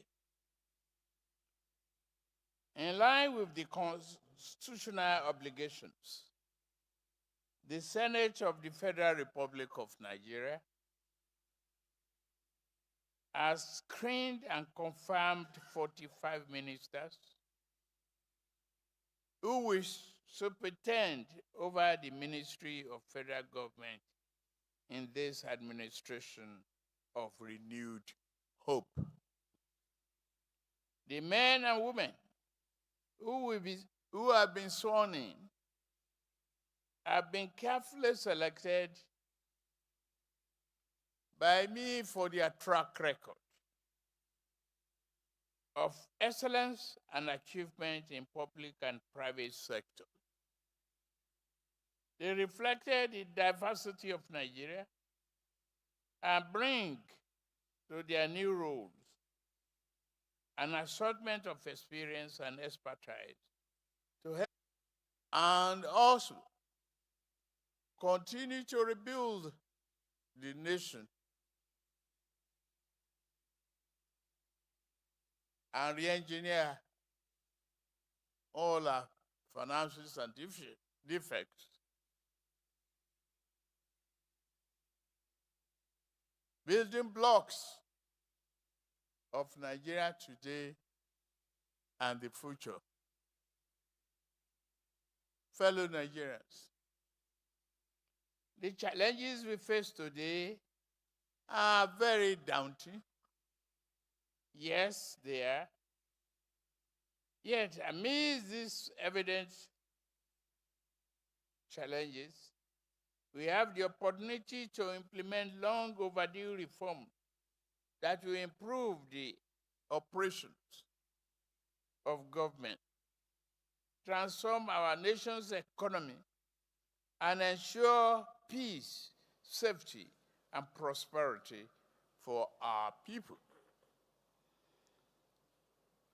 In line with the constitutional obligations, the Senate of the Federal Republic of Nigeria has screened and confirmed 45 ministers who will superintend over the Ministry of Federal Government in this administration of renewed hope. The men and women who have been sworn in have been carefully selected by me for their track record of excellence and achievement in public and private sector. They reflected the diversity of Nigeria and bring to their new roles an assortment of experience and expertise to help and also continue to rebuild the nation and re-engineer all our finances and defects. Building blocks of Nigeria today and the future. Fellow Nigerians, the challenges we face today are very daunting, Yes, they are. Yet, amidst these evident challenges, we have the opportunity to implement long overdue reforms that will improve the operations of government, transform our nation's economy, and ensure peace, safety, and prosperity for our people.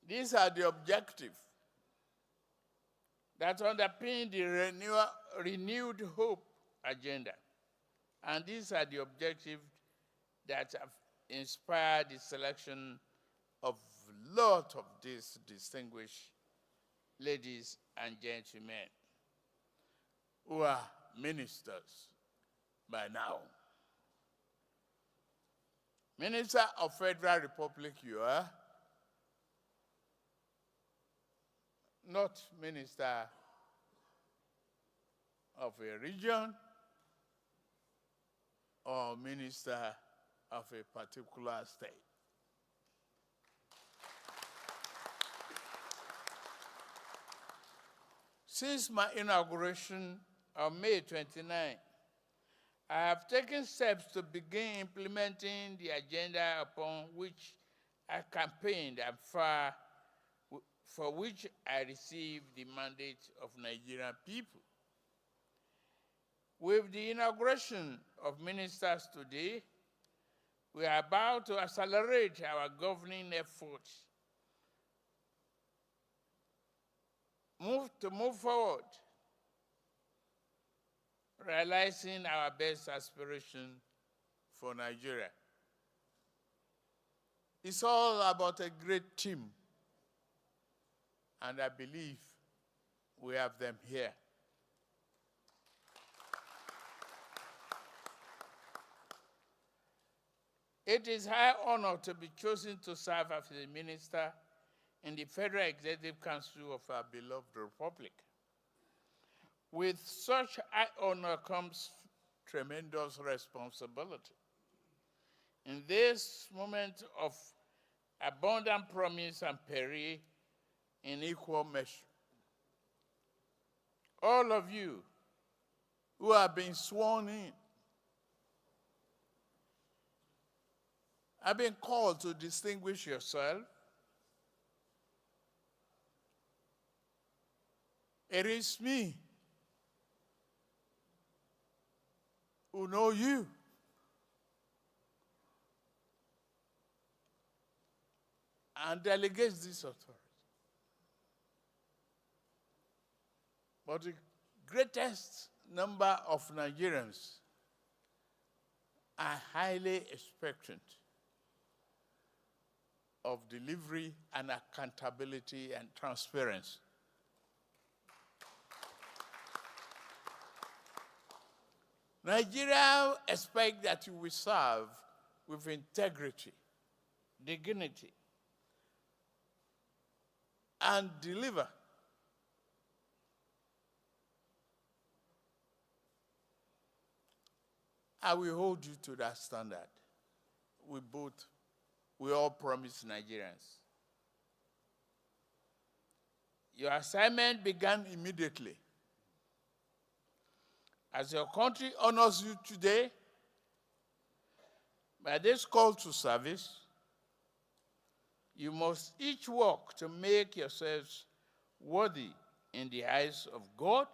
These are the objectives that underpin the renewed hope agenda. And these are the objectives that have inspired the selection of a lot of these distinguished ladies and gentlemen who are ministers by now. Minister of Federal Republic, you are. Not minister of a region or minister of a particular state. Since my inauguration on May 29, I have taken steps to begin implementing the agenda upon which I campaigned and for which I received the mandate of Nigerian people. With the inauguration of ministers today, we are about to accelerate our governing efforts, move forward, realizing our best aspiration for Nigeria. It's all about a great team, and I believe we have them here. It is high honor to be chosen to serve as a minister in the Federal Executive Council of our beloved republic. With such high honor comes tremendous responsibility. In this moment of abundant promise and peril in equal measure, all of you who have been sworn in have been called to distinguish yourself. It is me who know you. And delegates this authority. But the greatest number of Nigerians are highly expectant of delivery and accountability and transparency. Nigeria expects that you will serve with integrity, dignity, and deliver. I will hold you to that standard. We all promise Nigerians. Your assignment began immediately. As your country honors you today, by this call to service, you must each work to make yourselves worthy in the eyes of God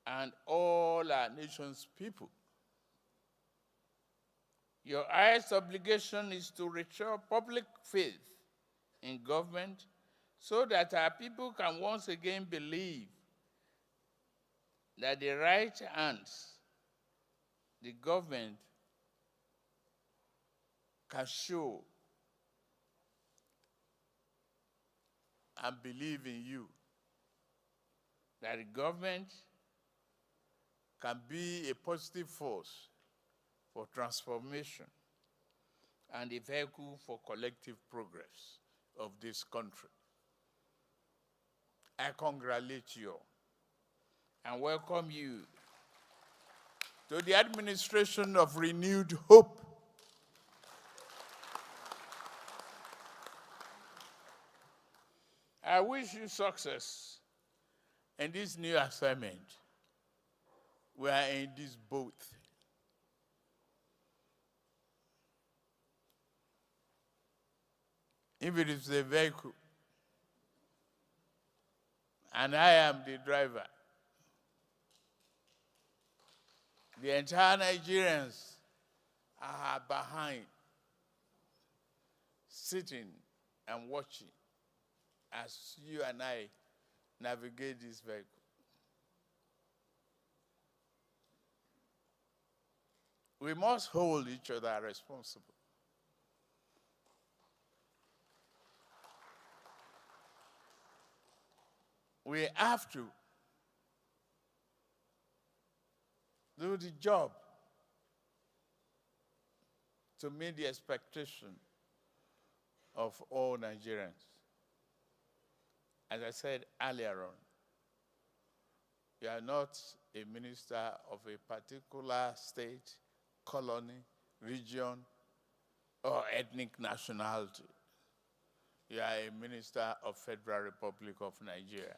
and all our nation's people. Your highest obligation is to restore public faith in government so that our people can once again believe that the right hands, the government, can show and believe in you, that the government can be a positive force for transformation and a vehicle for collective progress of this country. I congratulate you and welcome you to the administration of renewed hope. I wish you success in this new assignment. We are in this boat. If it is a vehicle, and I am the driver, the entire Nigerians are behind, sitting and watching as you and I navigate this vehicle. We must hold each other responsible. We have to do the job to meet the expectation of all Nigerians. As I said earlier on, you are not a minister of a particular state, colony, region, or ethnic nationality. You are a minister of Federal Republic of Nigeria.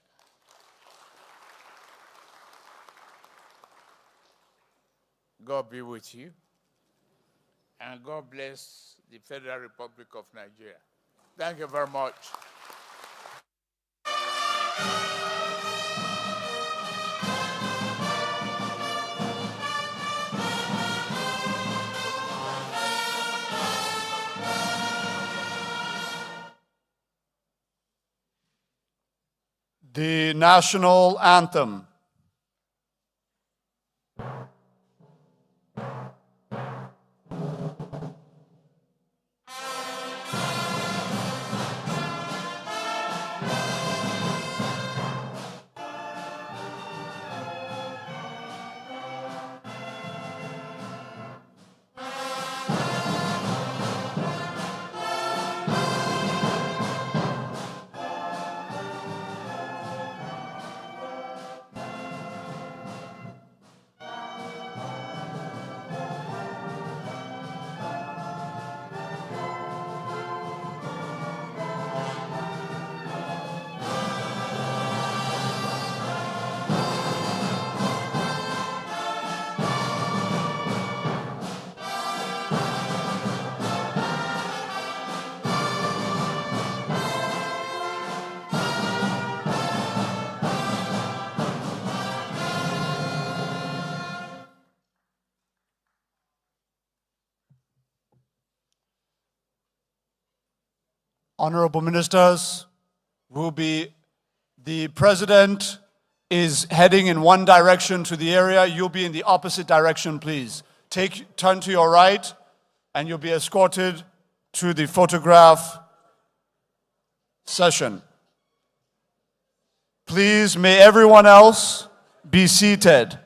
God be with you, and God bless the Federal Republic of Nigeria. Thank you very much. The national anthem. Honorable ministers, the president is heading in one direction to the area. You'll be in the opposite direction, please. Turn to your right, and you'll be escorted to the photograph session. Please, may everyone else be seated.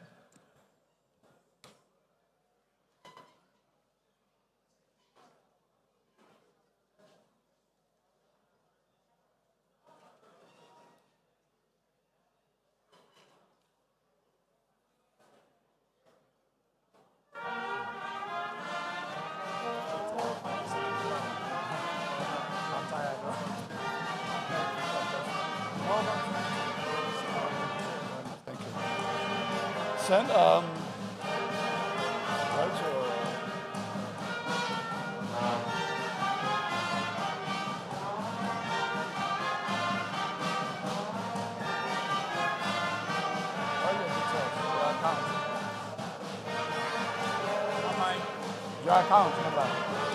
Send, your account number.